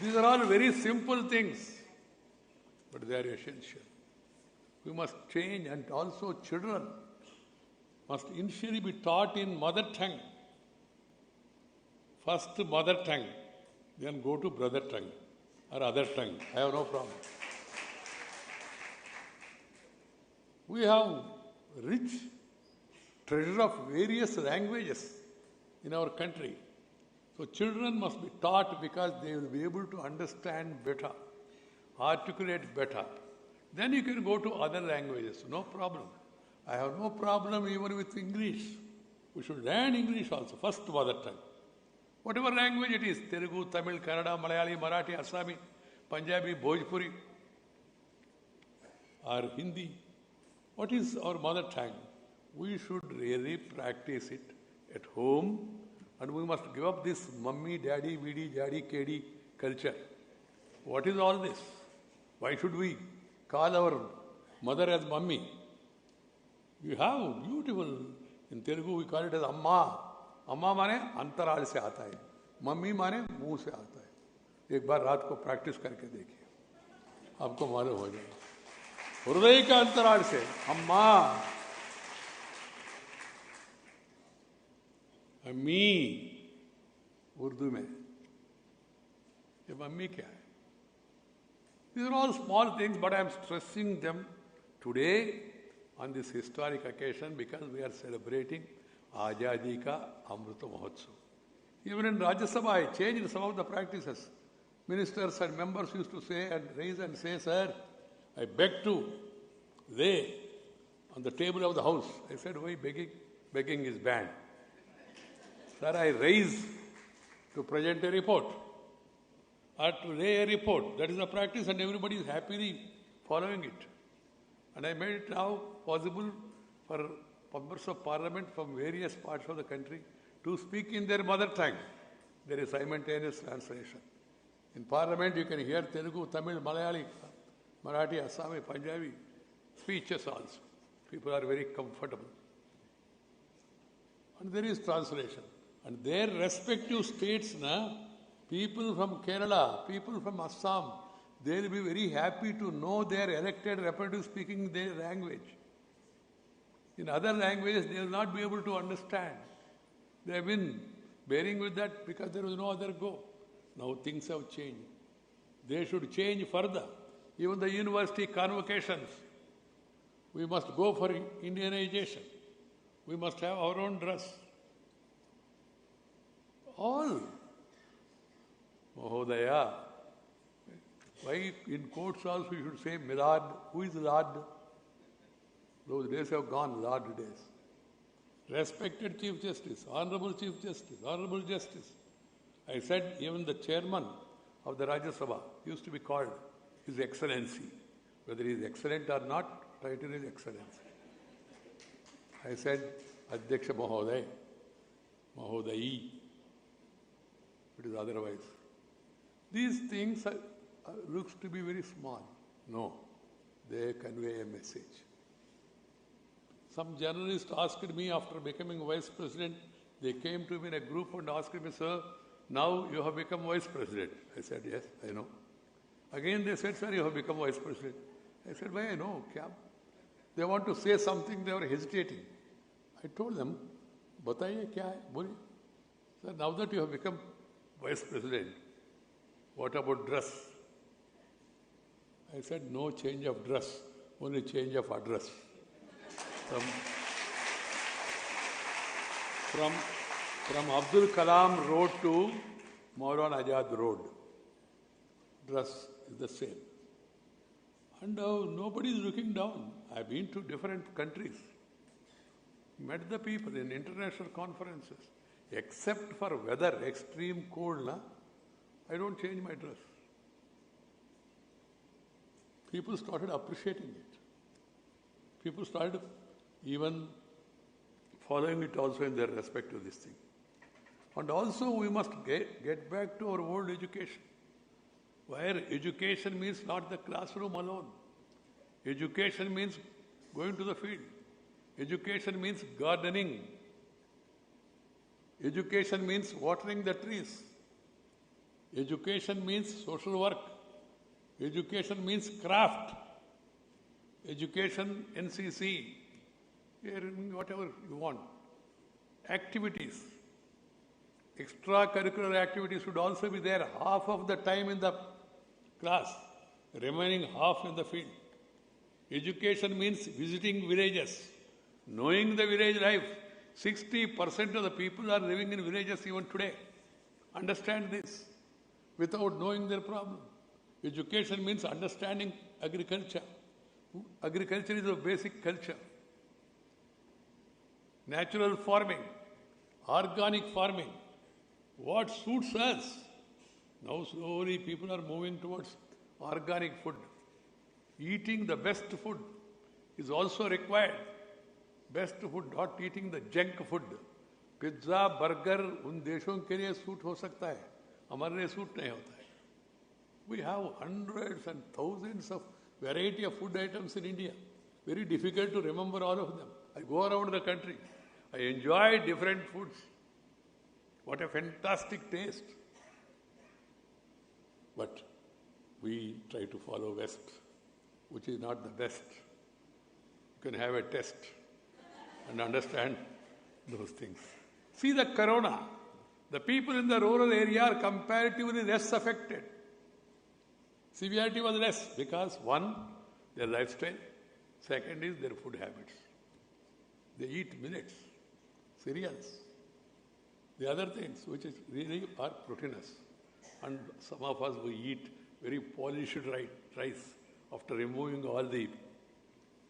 These are all very simple things, but they are essential. We must change, and also children must initially be taught in mother tongue. First mother tongue, then go to brother tongue or other tongue. I have no problem. We have rich treasure of various languages in our country. So children must be taught because they will be able to understand better, articulate better. Then you can go to other languages, no problem. I have no problem even with English. We should learn English also, first mother tongue. Whatever language it is, Telugu, Tamil, Kannada, Malayali, Marathi, Assami, Punjabi, Bhojpuri, or Hindi. What is our mother tongue? We should really practice it at home, and we must give up this mummy, daddy, vidi, jadi, kedi culture. What is all this? Why should we call our mother as mummy? We have beautiful, in Telugu we call it as amma. अम्मा माने अंतराल से आता है, mummy माने मुंह से आता है. एक बार रात को प्रैक्टिस करके देखिए, आपको मालूम हो जाएगा. हृदय का अंतराल से अम्मा, अम्मी उर्दू में, ये मम्मी क्या है? These are all small things, but I am stressing them today on this historic occasion because we are celebrating Azadi ka Amrita Mahotsav. Even in Rajya Sabha, I changed some of the practices. Ministers and members used to say and raise and say, sir, I beg to lay on the table of the house. I said, why begging? Begging is banned. Sir, I raise to present a report or to lay a report. That is the practice and everybody is happily following it. And I made it now possible for members of parliament from various parts of the country to speak in their mother tongue. There is simultaneous translation. In parliament you can hear Telugu, Tamil, Malayali, Marathi, Assami, Punjabi speeches also. People are very comfortable. And there is translation. And their respective states, people from Kerala, people from Assam, they will be very happy to know their elected representatives speaking their language. In other languages, they will not be able to understand. They have been bearing with that because there was no other go. Now things have changed. They should change further. Even the university convocations, we must go for Indianization. We must have our own dress. All. Mahodaya. Why in courts also you should say Milad? Who is Lord? Those days have gone, Lord days. Respected Chief Justice, Honorable Chief Justice, Honorable Justice. I said even the chairman of the Rajya Sabha used to be called His Excellency. Whether he is excellent or not, title is Excellency. I said Adhyaksha Mahoday, Mahodayi. It is otherwise. These things looks to be very small. No, they convey a message. Some journalists asked me after becoming vice president, they came to me in a group and asked me, sir, now you have become vice president. I said, yes, I know. Again they said, sir, you have become vice president. I said, why I know? Kya? They want to say something, they were hesitating. I told them, bataiye kya hai? Boliye. Sir, now that you have become vice president, what about dress? I said, no change of dress. only change of address. From Abdul Kalam Road to Maulana Azad Road. Dress is the same. And nobody is looking down. I've been to different countries, met the people in international conferences. Except for weather, extreme cold, I don't change my dress. People started appreciating it. People started even following it also in their respect to this thing. And also we must get back to our old education, where education means not the classroom alone. Education means going to the field. Education means gardening. Education means watering the trees. Education means social work. Education means craft. Education, NCC, whatever you want. Activities. Extracurricular activities should also be there half of the time in the class, remaining half in the field. Education means visiting villages, knowing the village life. 60% of the people are living in villages even today. Understand this without knowing their problem. Education means understanding agriculture. Agriculture is a basic culture. Natural farming, organic farming, what suits us. Now slowly people are moving towards organic food. Eating the best food is also required. Best food, not eating the junk food. Pizza, burger, उन देशों के लिए suit हो सकता है, हमारे लिए suit नहीं होता है. We have hundreds and thousands of variety of food items in India. Very difficult to remember all of them. I go around the country. I enjoy different foods. What a fantastic taste. But we try to follow West, which is not the best. You can have a test and understand those things. See the corona. The people in the rural area are comparatively less affected. Severity was less because, one, their lifestyle. Second is their food habits. They eat millets, cereals, the other things which is really are proteinous. And some of us, we eat very polished rice after removing all the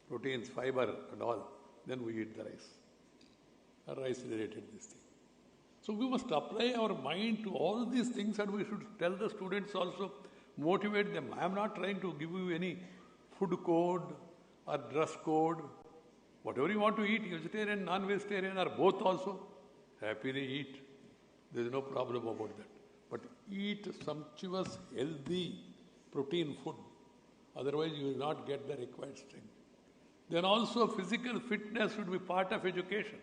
proteins, fiber and all. Then we eat the rice. Rice related this thing. So we must apply our mind to all these things, and we should tell the students also, motivate them. I am not trying to give you any food code or dress code. Whatever you want to eat, vegetarian, non-vegetarian or both also, happily eat. There is no problem about that. But eat sumptuous, healthy, protein food. Otherwise you will not get the required strength. Then also physical fitness should be part of education.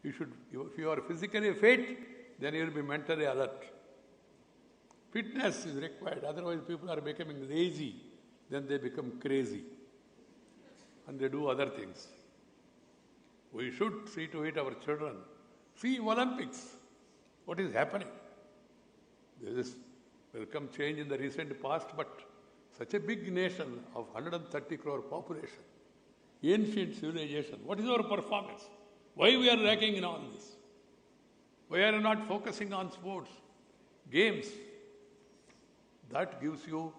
If you are physically fit, then you will be mentally alert. Fitness is required, otherwise people are becoming lazy, then they become crazy. And they do other things. We should see to it our children. See Olympics, what is happening. There is welcome change in the recent past, but such a big nation of 130 crore population, ancient civilization, what is our performance? Why we are lacking in all this? Why are we not focusing on sports, games? That gives you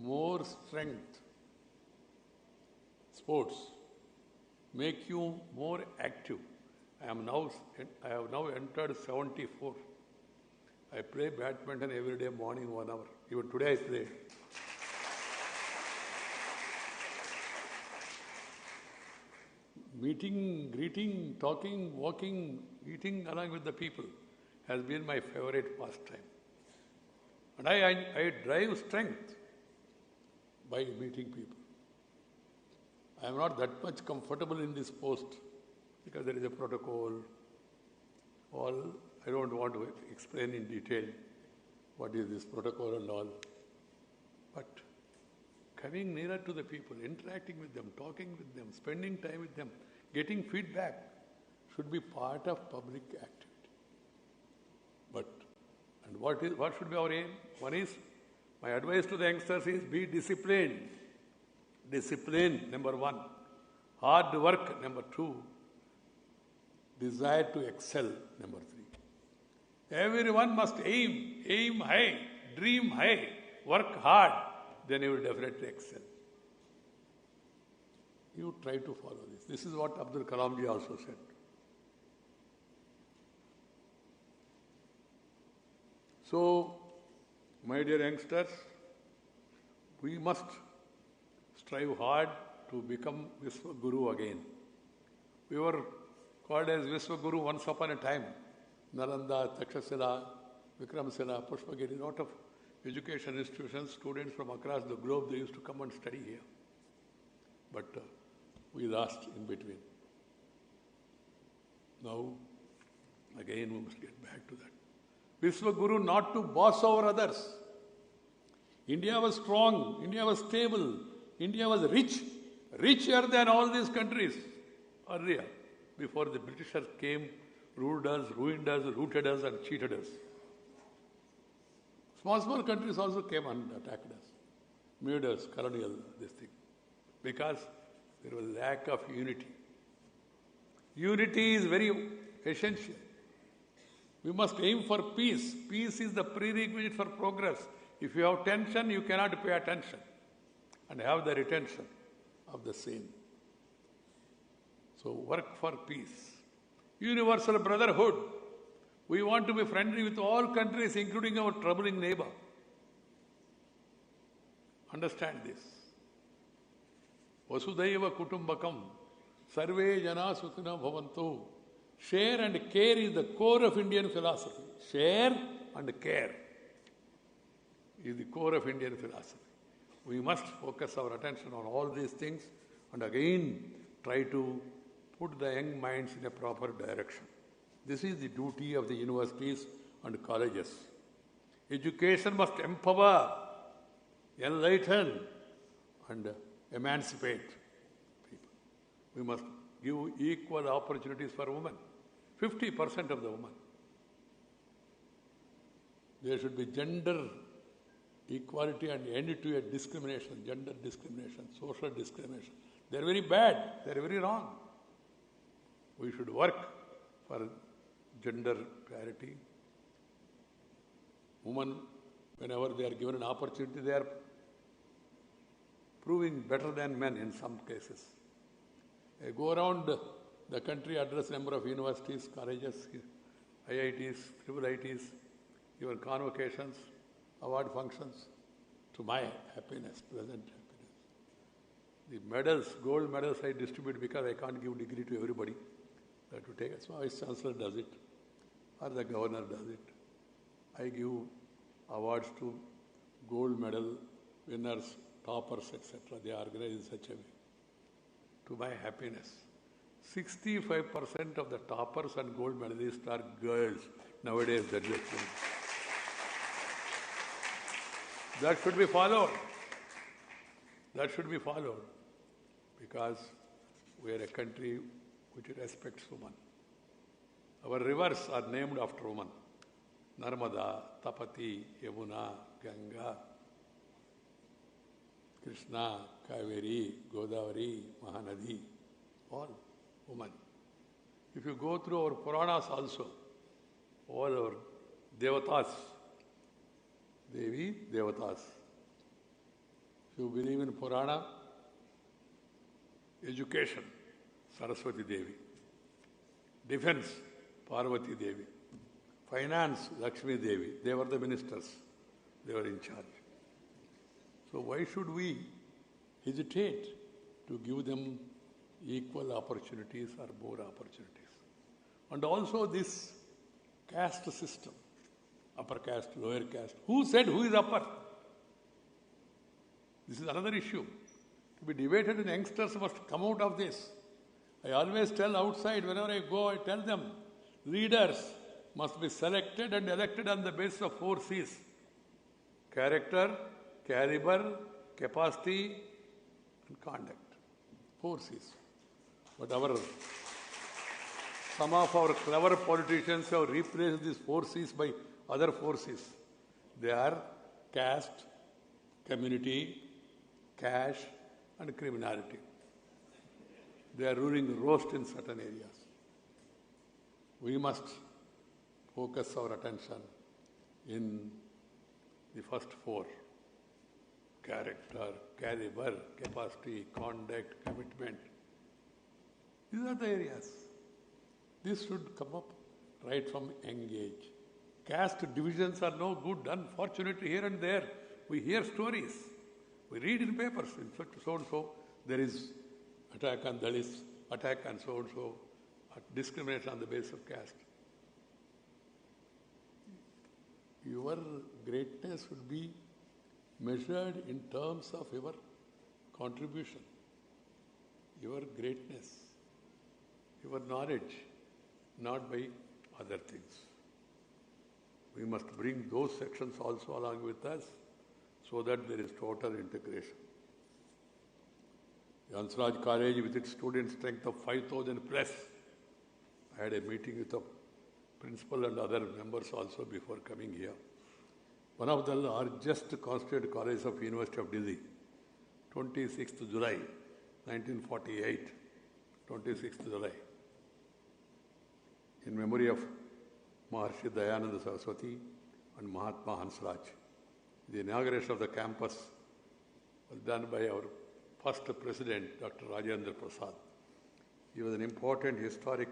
more strength. Sports make you more active. I have now entered 74. I play badminton every day morning 1 hour. Even today I play. Meeting, greeting, talking, walking, eating along with the people has been my favorite pastime. And I drive strength by meeting people. I am not that much comfortable in this post because there is a protocol. I don't want to explain in detail what is this protocol and all. But coming nearer to the people, interacting with them, talking with them, spending time with them, getting feedback should be part of public activity. And what should be our aim? One is, my advice to the youngsters is be disciplined. discipline, number one. Hard work, number two. Desire to excel, number three. Everyone must aim high, dream high, work hard, then you will definitely excel. You try to follow this. This is what Abdul Kalam ji also said. So, my dear youngsters, we must strive hard to become Vishwa Guru again. We were called as Vishwa Guru once upon a time. Nalanda, Takshashila, Vikramshila, Pushpagiri, a lot of education institutions, students from across the globe, they used to come and study here. But we lost in between. Now, again we must get back to that. Vishwa Guru not to boss over others. India was strong, India was stable, India was rich, richer than all these countries earlier, before the Britishers came, ruled us, ruined us, looted us and cheated us. Small countries also came and attacked us, made us colonial, this thing, because there was lack of unity. Unity is very essential. We must aim for peace. Peace is the prerequisite for progress. If you have tension, you cannot pay attention and have the retention of the same. So work for peace. Universal brotherhood. We want to be friendly with all countries, including our troubling neighbor. Understand this. Vasudhaiva kutumbakam, sarve jana sukhina bhavantu. Share and care is the core of Indian philosophy. Share and care is the core of Indian philosophy. We must focus our attention on all these things and again try to put the young minds in a proper direction. This is the duty of the universities and colleges. Education must empower, enlighten and emancipate people. We must give equal opportunities for women. 50% of the women. There should be gender equality and end to a discrimination, gender discrimination, social discrimination. They are very bad, they are very wrong. We should work for gender parity. Women, whenever they are given an opportunity, they are proving better than men in some cases. I go around the country, address a number of universities, colleges, IITs, IIITs, even convocations, award functions, to my happiness, present happiness. The medals, gold medals I distribute because I can't give degree to everybody. I have to take it. So Vice Chancellor does it, or the Governor does it. I give awards to gold medal winners, toppers, etc. They are organized in such a way. To my happiness, 65% of the toppers and gold medalists are girls nowadays. That should be followed. That should be followed because we are a country which respects women. Our rivers are named after women. Narmada, Tapati, Yamuna, Ganga, Krishna, Kaveri, Godavari, Mahanadi, all women. If you go through our Puranas also, all our Devatas, Devi, Devatas. If you believe in Purana, education, Saraswati Devi. Defense, Parvati Devi. Finance, Lakshmi Devi. They were the ministers. They were in charge. So why should we hesitate to give them equal opportunities or more opportunities? And also this caste system, upper caste, lower caste. Who said who is upper? This is another issue. To be debated, and youngsters must come out of this. I always tell outside, whenever I go, I tell them, leaders must be selected and elected on the basis of 4 C's. Character, caliber, capacity, and conduct. 4 C's. But some of our clever politicians have replaced these 4 C's by other 4 C's. They are caste, community, cash, and criminality. They are ruling the roast in certain areas. We must focus our attention in the first four: character, caliber, capacity, conduct, commitment. These are the areas. This should come up right from young age. Caste divisions are no good. Unfortunately, here and there, we hear stories. We read in papers, in fact, so-and-so, there is attack on Dalits, attack on so-and-so, discrimination on the basis of caste. Your greatness should be measured in terms of your contribution, your greatness, your knowledge, not by other things. We must bring those sections also along with us so that there is total integration. The Hansraj College, with its student strength of 5,000 plus, I had a meeting with the principal and other members also before coming here. One of the largest constituted colleges of University of Delhi, 26th July, 1948, 26th July, in memory of Maharshi Dayananda Saraswati and Mahatma Hansraj. The inauguration of the campus was done by our first president, Dr. Rajendra Prasad. He was an important historic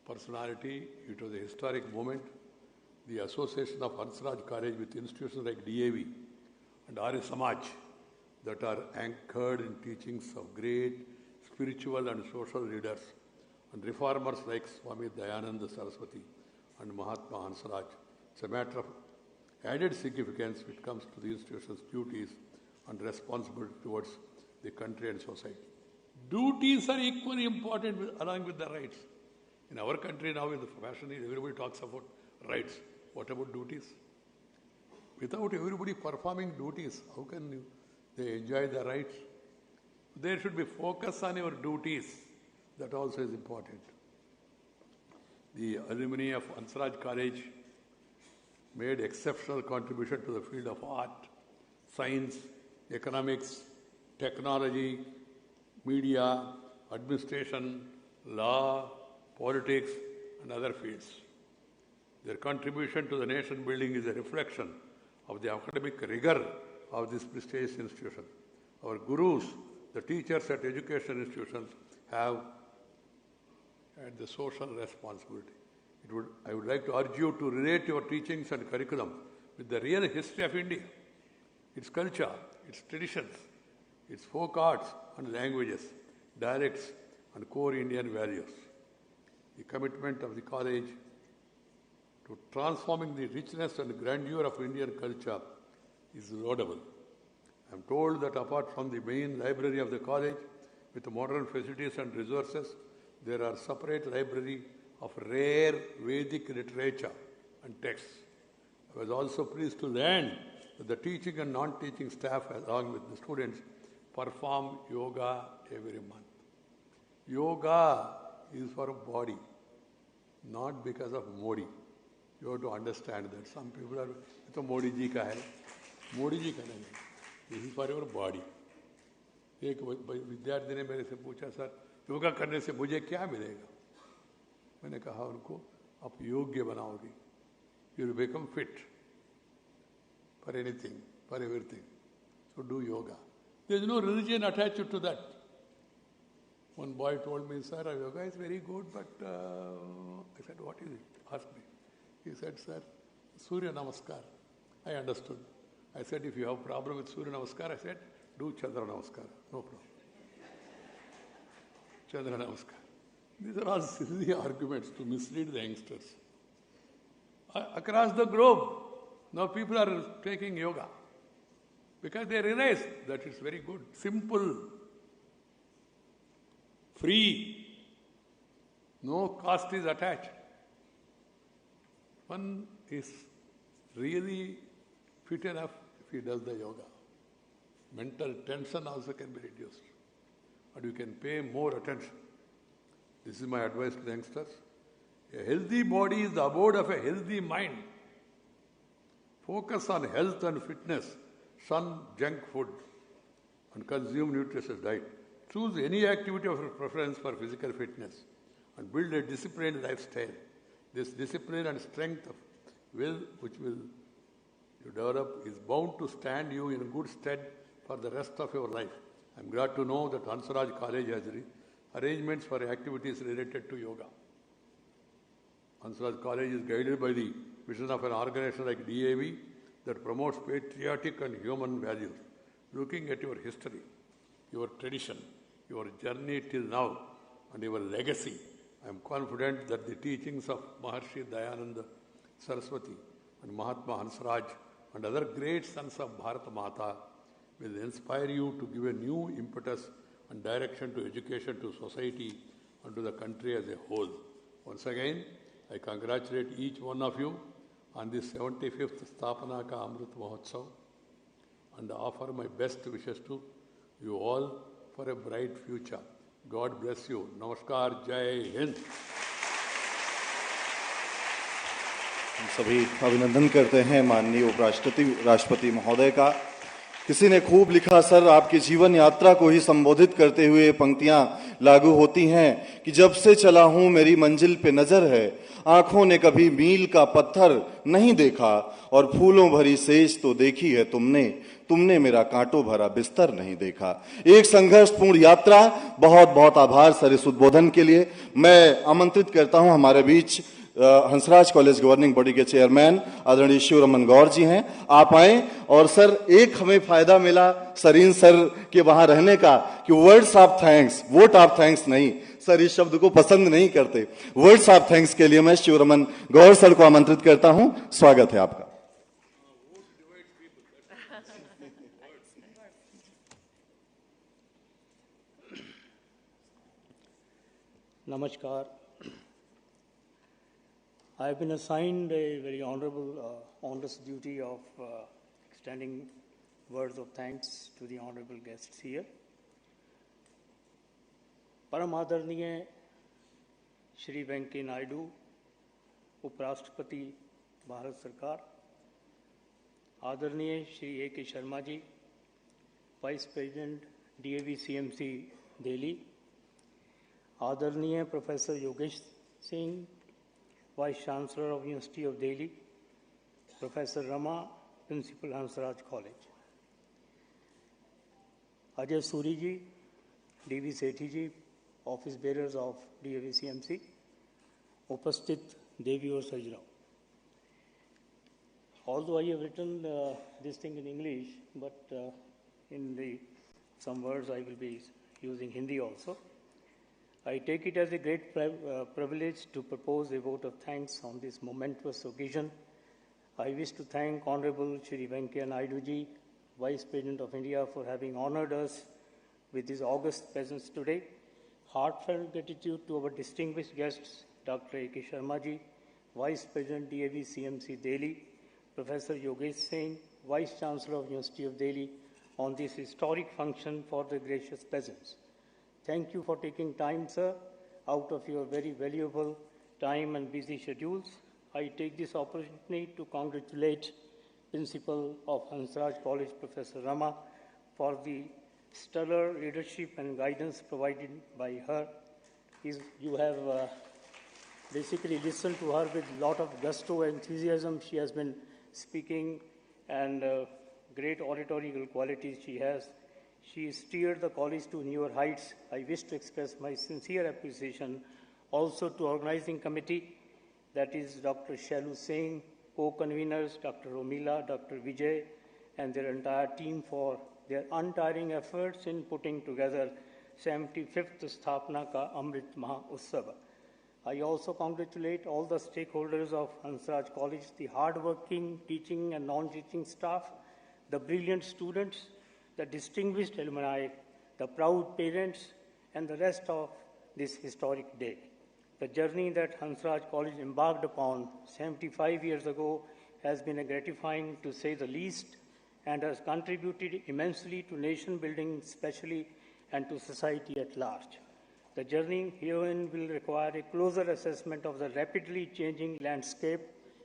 personality. It was a historic moment. The association of Hansraj College with institutions like DAV and Arya Samaj that are anchored in teachings of great spiritual and social leaders and reformers like Swami Dayananda Saraswati and Mahatma Hansraj. It's a matter of added significance when it comes to the institution's duties and responsibility towards the country and society. Duties are equally important along with the rights. In our country now, in the fashion, everybody talks about rights. What about duties? Without everybody performing duties, how can they enjoy the rights? There should be focus on your duties. That also is important. The alumni of Hansraj College made exceptional contribution to the field of art, science, economics, technology, media, administration, law, politics, and other fields. Their contribution to the nation building is a reflection of the academic rigor of this prestigious institution. Our gurus, the teachers at education institutions, have had the social responsibility. I would like to urge you to relate your teachings and curriculum with the real history of India, its culture, its traditions, its folk arts and languages, dialects, and core Indian values. The commitment of the college to transforming the richness and grandeur of Indian culture is laudable. I am told that apart from the main library of the college, with modern facilities and resources, there are separate library of rare Vedic literature and texts. I was also pleased to learn that the teaching and non-teaching staff, along with the students, perform yoga every month. Yoga is for body, not because of Modi. You have to understand that. Some people are, तो मोदी जी का है, मोदी जी का नहीं. This is for your body. एक विद्यार्थी ने मेरे से पूछा, सर योगा करने से मुझे क्या मिलेगा? मैंने कहा उनको, आप योग्य बनाओगे. You will become fit for anything, for everything. So do yoga. There is no religion attached to that. One boy told me, sir, yoga is very good, but I said, what is it? Ask me. He said, sir, Surya Namaskar. I understood. I said, if you have a problem with Surya Namaskar, I said, do Chandra Namaskar. No problem. Chandra Namaskar. These are all silly arguments to mislead the youngsters. Across the globe, now people are taking yoga because they realize that it's very good, simple, free, no cost is attached. One is really fit enough if he does the yoga. Mental tension also can be reduced. And you can pay more attention. This is my advice to the youngsters. A healthy body is the abode of a healthy mind. Focus on health and fitness. Shun junk food and consume nutritious diet. Choose any activity of your preference for physical fitness and build a disciplined lifestyle. This discipline and strength of will which will you develop is bound to stand you in good stead for the rest of your life. I am glad to know that Hansraj College has arrangements for activities related to yoga. Hansraj College is guided by the vision of an organization like DAV that promotes patriotic and human values. Looking at your history, your tradition, your journey till now, and your legacy, I am confident that the teachings of Maharshi Dayananda Saraswati and Mahatma Hansraj and other great sons of Bharat Mata will inspire you to give a new impetus and direction to education, to society, and to the country as a whole. Once again, I congratulate each one of you on this 75th Sthapana Ka Amrit Mahotsav and offer my best wishes to you all for a bright future. God bless you. Namaskar. Jai Hind. हम सभी अभिनंदन करते हैं माननीय राष्ट्रपति महोदय का। किसी ने खूब लिखा, सर आपकी जीवन यात्रा को ही संबोधित करते हुए पंक्तियां लागू होती हैं कि जब से चला हूं मेरी मंजिल पे नजर है, आंखों ने कभी मील का पत्थर नहीं देखा और फूलों भरी सेज तो देखी है तुमने मेरा कांटों भरा बिस्तर नहीं देखा। एक संघर्षपूर्ण यात्रा। बहुत बहुत आभार सर इस उद्बोधन के लिए। मैं आमंत्रित करता हूं हमारे बीच हंसराज कॉलेज गवर्निंग बॉडी के चेयरमैन आदरणीय शिवरमन गौर जी हैं। आप आए। और सर एक हमें फायदा मिला सरीन सर के वहां रहने का कि words of thanks, vote of thanks नहीं, सर इस शब्द को पसंद नहीं करते। वर्ड्स ऑफ थैंक्स के लिए मैं शिवरमन गौर सर को आमंत्रित करता हूं। स्वागत है आपका। Namaskar. I have been assigned a very honorable, honors duty of extending words of thanks to the honorable guests here. परम आदरणीय श्री वेंकैया नायडू, उपराष्ट्रपति भारत सरकार, आदरणीय Shri A.K. Sharma ji, vice president DAV CMC Delhi, आदरणीय professor Yogesh Singh, vice chancellor of university of Delhi, professor Rama, principal Hansraj college, Ajay Suri ji, DV Sethi ji, office bearers of DAV CMC, उपस्थित देवी और सजनाओं। Although I have written this thing in English, but in some words I will be using Hindi also. I take it as a great privilege to propose a vote of thanks on this momentous occasion. I wish to thank Honorable Shri Venkaiah Naidu ji, Vice President of India, for having honored us with his august presence today. Heartfelt gratitude to our distinguished guests, Dr. A.K. Sharma ji, Vice President DAV CMC Delhi, Professor Yogesh Singh, Vice Chancellor of University of Delhi, on this historic function for the gracious presence. Thank you for taking time, sir, out of your very valuable time and busy schedules. I take this opportunity to congratulate Principal of Hansraj College, Professor Rama, for the stellar leadership and guidance provided by her. You have basically listened to her with a lot of gusto and enthusiasm. She has been speaking, and great oratorical qualities she has. She steered the college to newer heights. I wish to express my sincere appreciation also to organizing committee, that is Dr. Shalu Singh, co-conveners Dr. Romila, Dr. Vijay, and their entire team for their untiring efforts in putting together 75th Sthapana Ka Amrit Mahotsav. I also congratulate all the stakeholders of Hansraj College, the hard-working teaching and non-teaching staff, the brilliant students, the distinguished alumni, the proud parents, and the rest of this historic day. The journey that Hansraj College embarked upon 75 years ago has been gratifying, to say the least, and has contributed immensely to nation building especially and to society at large. The journey herein will require a closer assessment of the rapidly changing landscape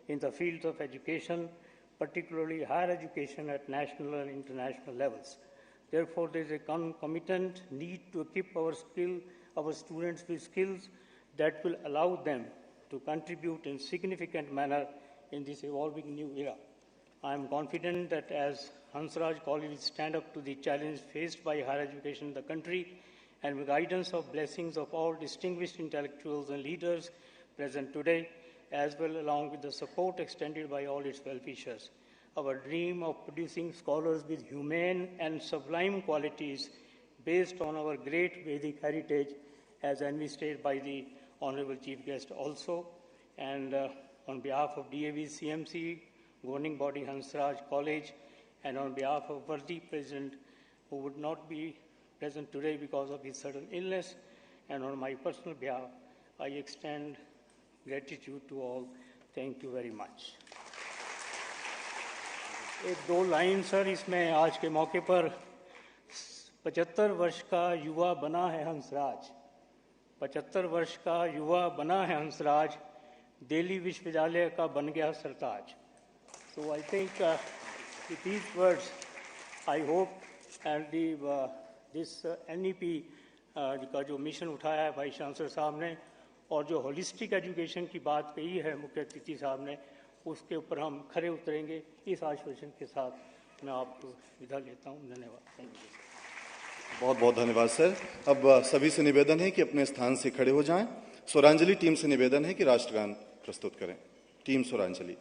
in the fields of education, particularly higher education at national and international levels. Therefore, there is a concomitant need to equip our students with skills that will allow them to contribute in significant manner in this evolving new era. I am confident that as Hansraj College will stand up to the challenge faced by higher education in the country, and with guidance of blessings of all distinguished intellectuals and leaders present today, as well along with the support extended by all its well-wishers. Our dream of producing scholars with humane and sublime qualities based on our great Vedic heritage, as envisaged by the Honorable Chief Guest also, and on behalf of DAV CMC, governing body Hansraj College, and on behalf of worthy President, who would not be present today because of his sudden illness, and on my personal behalf, I extend gratitude to all. Thank you very much. एक दो line sir इसमें आज के मौके पर 75 वर्ष का युवा बना है हंसराज, 75 वर्ष का युवा बना है हंसराज, दिल्ली विश्वविद्यालय का बन गया सरताज. So I think with these words, I hope and this NEP का जो मिशन उठाया है वाइस चांसलर साहब ने और जो होलिस्टिक एजुकेशन की बात कही है मुख्य अतिथि साहब ने, उसके ऊपर हम खरे उतरेंगे. इस आश्वासन के साथ मैं आपको विदा लेता हूँ. धन्यवाद. Thank you. बहुत बहुत धन्यवाद सर. अब सभी से निवेदन है कि अपने स्थान से खड़े हो जाएं. स्वरांजलि टीम से निवेदन है कि राष्ट्रगान प्रस्तुत करें. टीम स्वरांजलि.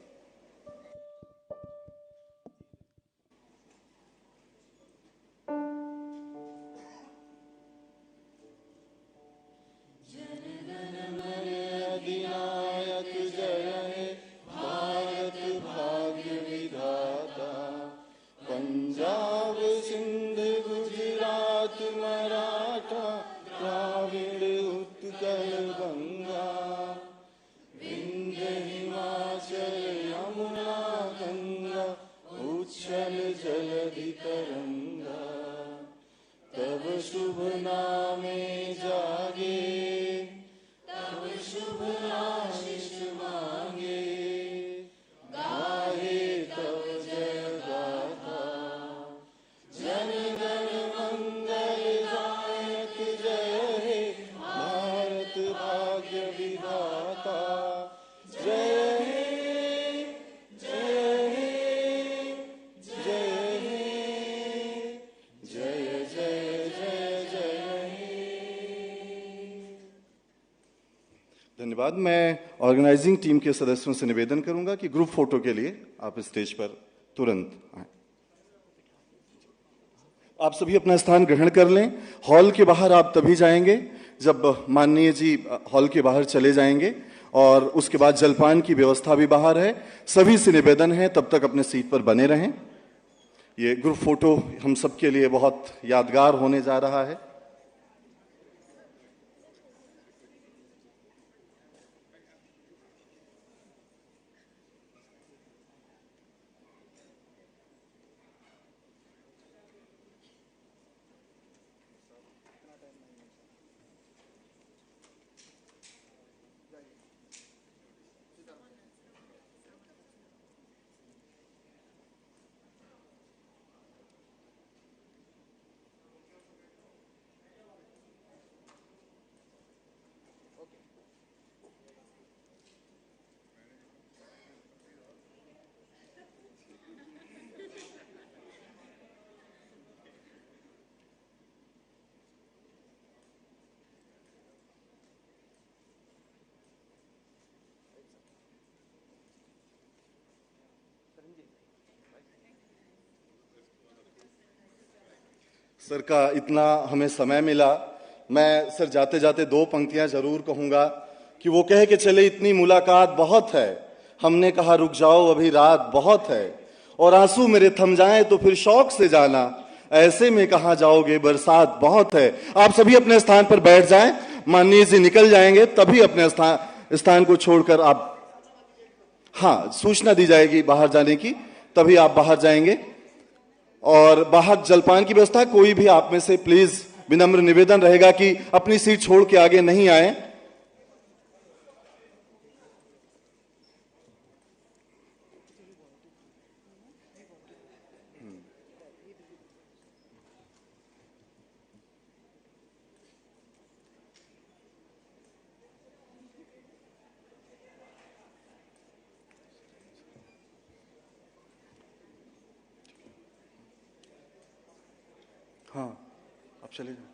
धन्यवाद. मैं ऑर्गेनाइजिंग टीम के सदस्यों से निवेदन करूंगा कि ग्रुप फोटो के लिए आप स्टेज पर तुरंत आए. आप सभी अपना स्थान ग्रहण कर लें. हॉल के बाहर आप तभी जाएंगे जब माननीय जी हॉल के बाहर चले जाएंगे और उसके बाद जलपान की व्यवस्था भी बाहर है. सभी से निवेदन है तब तक अपने सीट पर बने रहें. ये ग्रुप फोटो हम सबके लिए बहुत यादगार होने जा रहा है. सर का इतना हमें समय मिला. मैं सर जाते जाते दो पंक्तियां जरूर कहूंगा कि वो कह के चले इतनी मुलाकात बहुत है, हमने कहा रुक जाओ अभी रात बहुत है, और आंसू मेरे थम जाएं तो फिर शौक से जाना, ऐसे में कहां जाओगे बरसात बहुत है. आप सभी अपने स्थान पर बैठ जाएं. माननीय जी निकल जाएंगे तभी अपने स्थान को छोड़कर आप, हाँ, सूचना दी जाएगी बाहर जाने की, तभी आप बाहर जाएंगे. और बाहर जलपान की व्यवस्था. कोई भी आप में से प्लीज विनम्र निवेदन रहेगा कि अपनी सीट छोड़ के आगे नहीं आए. चले जाएं।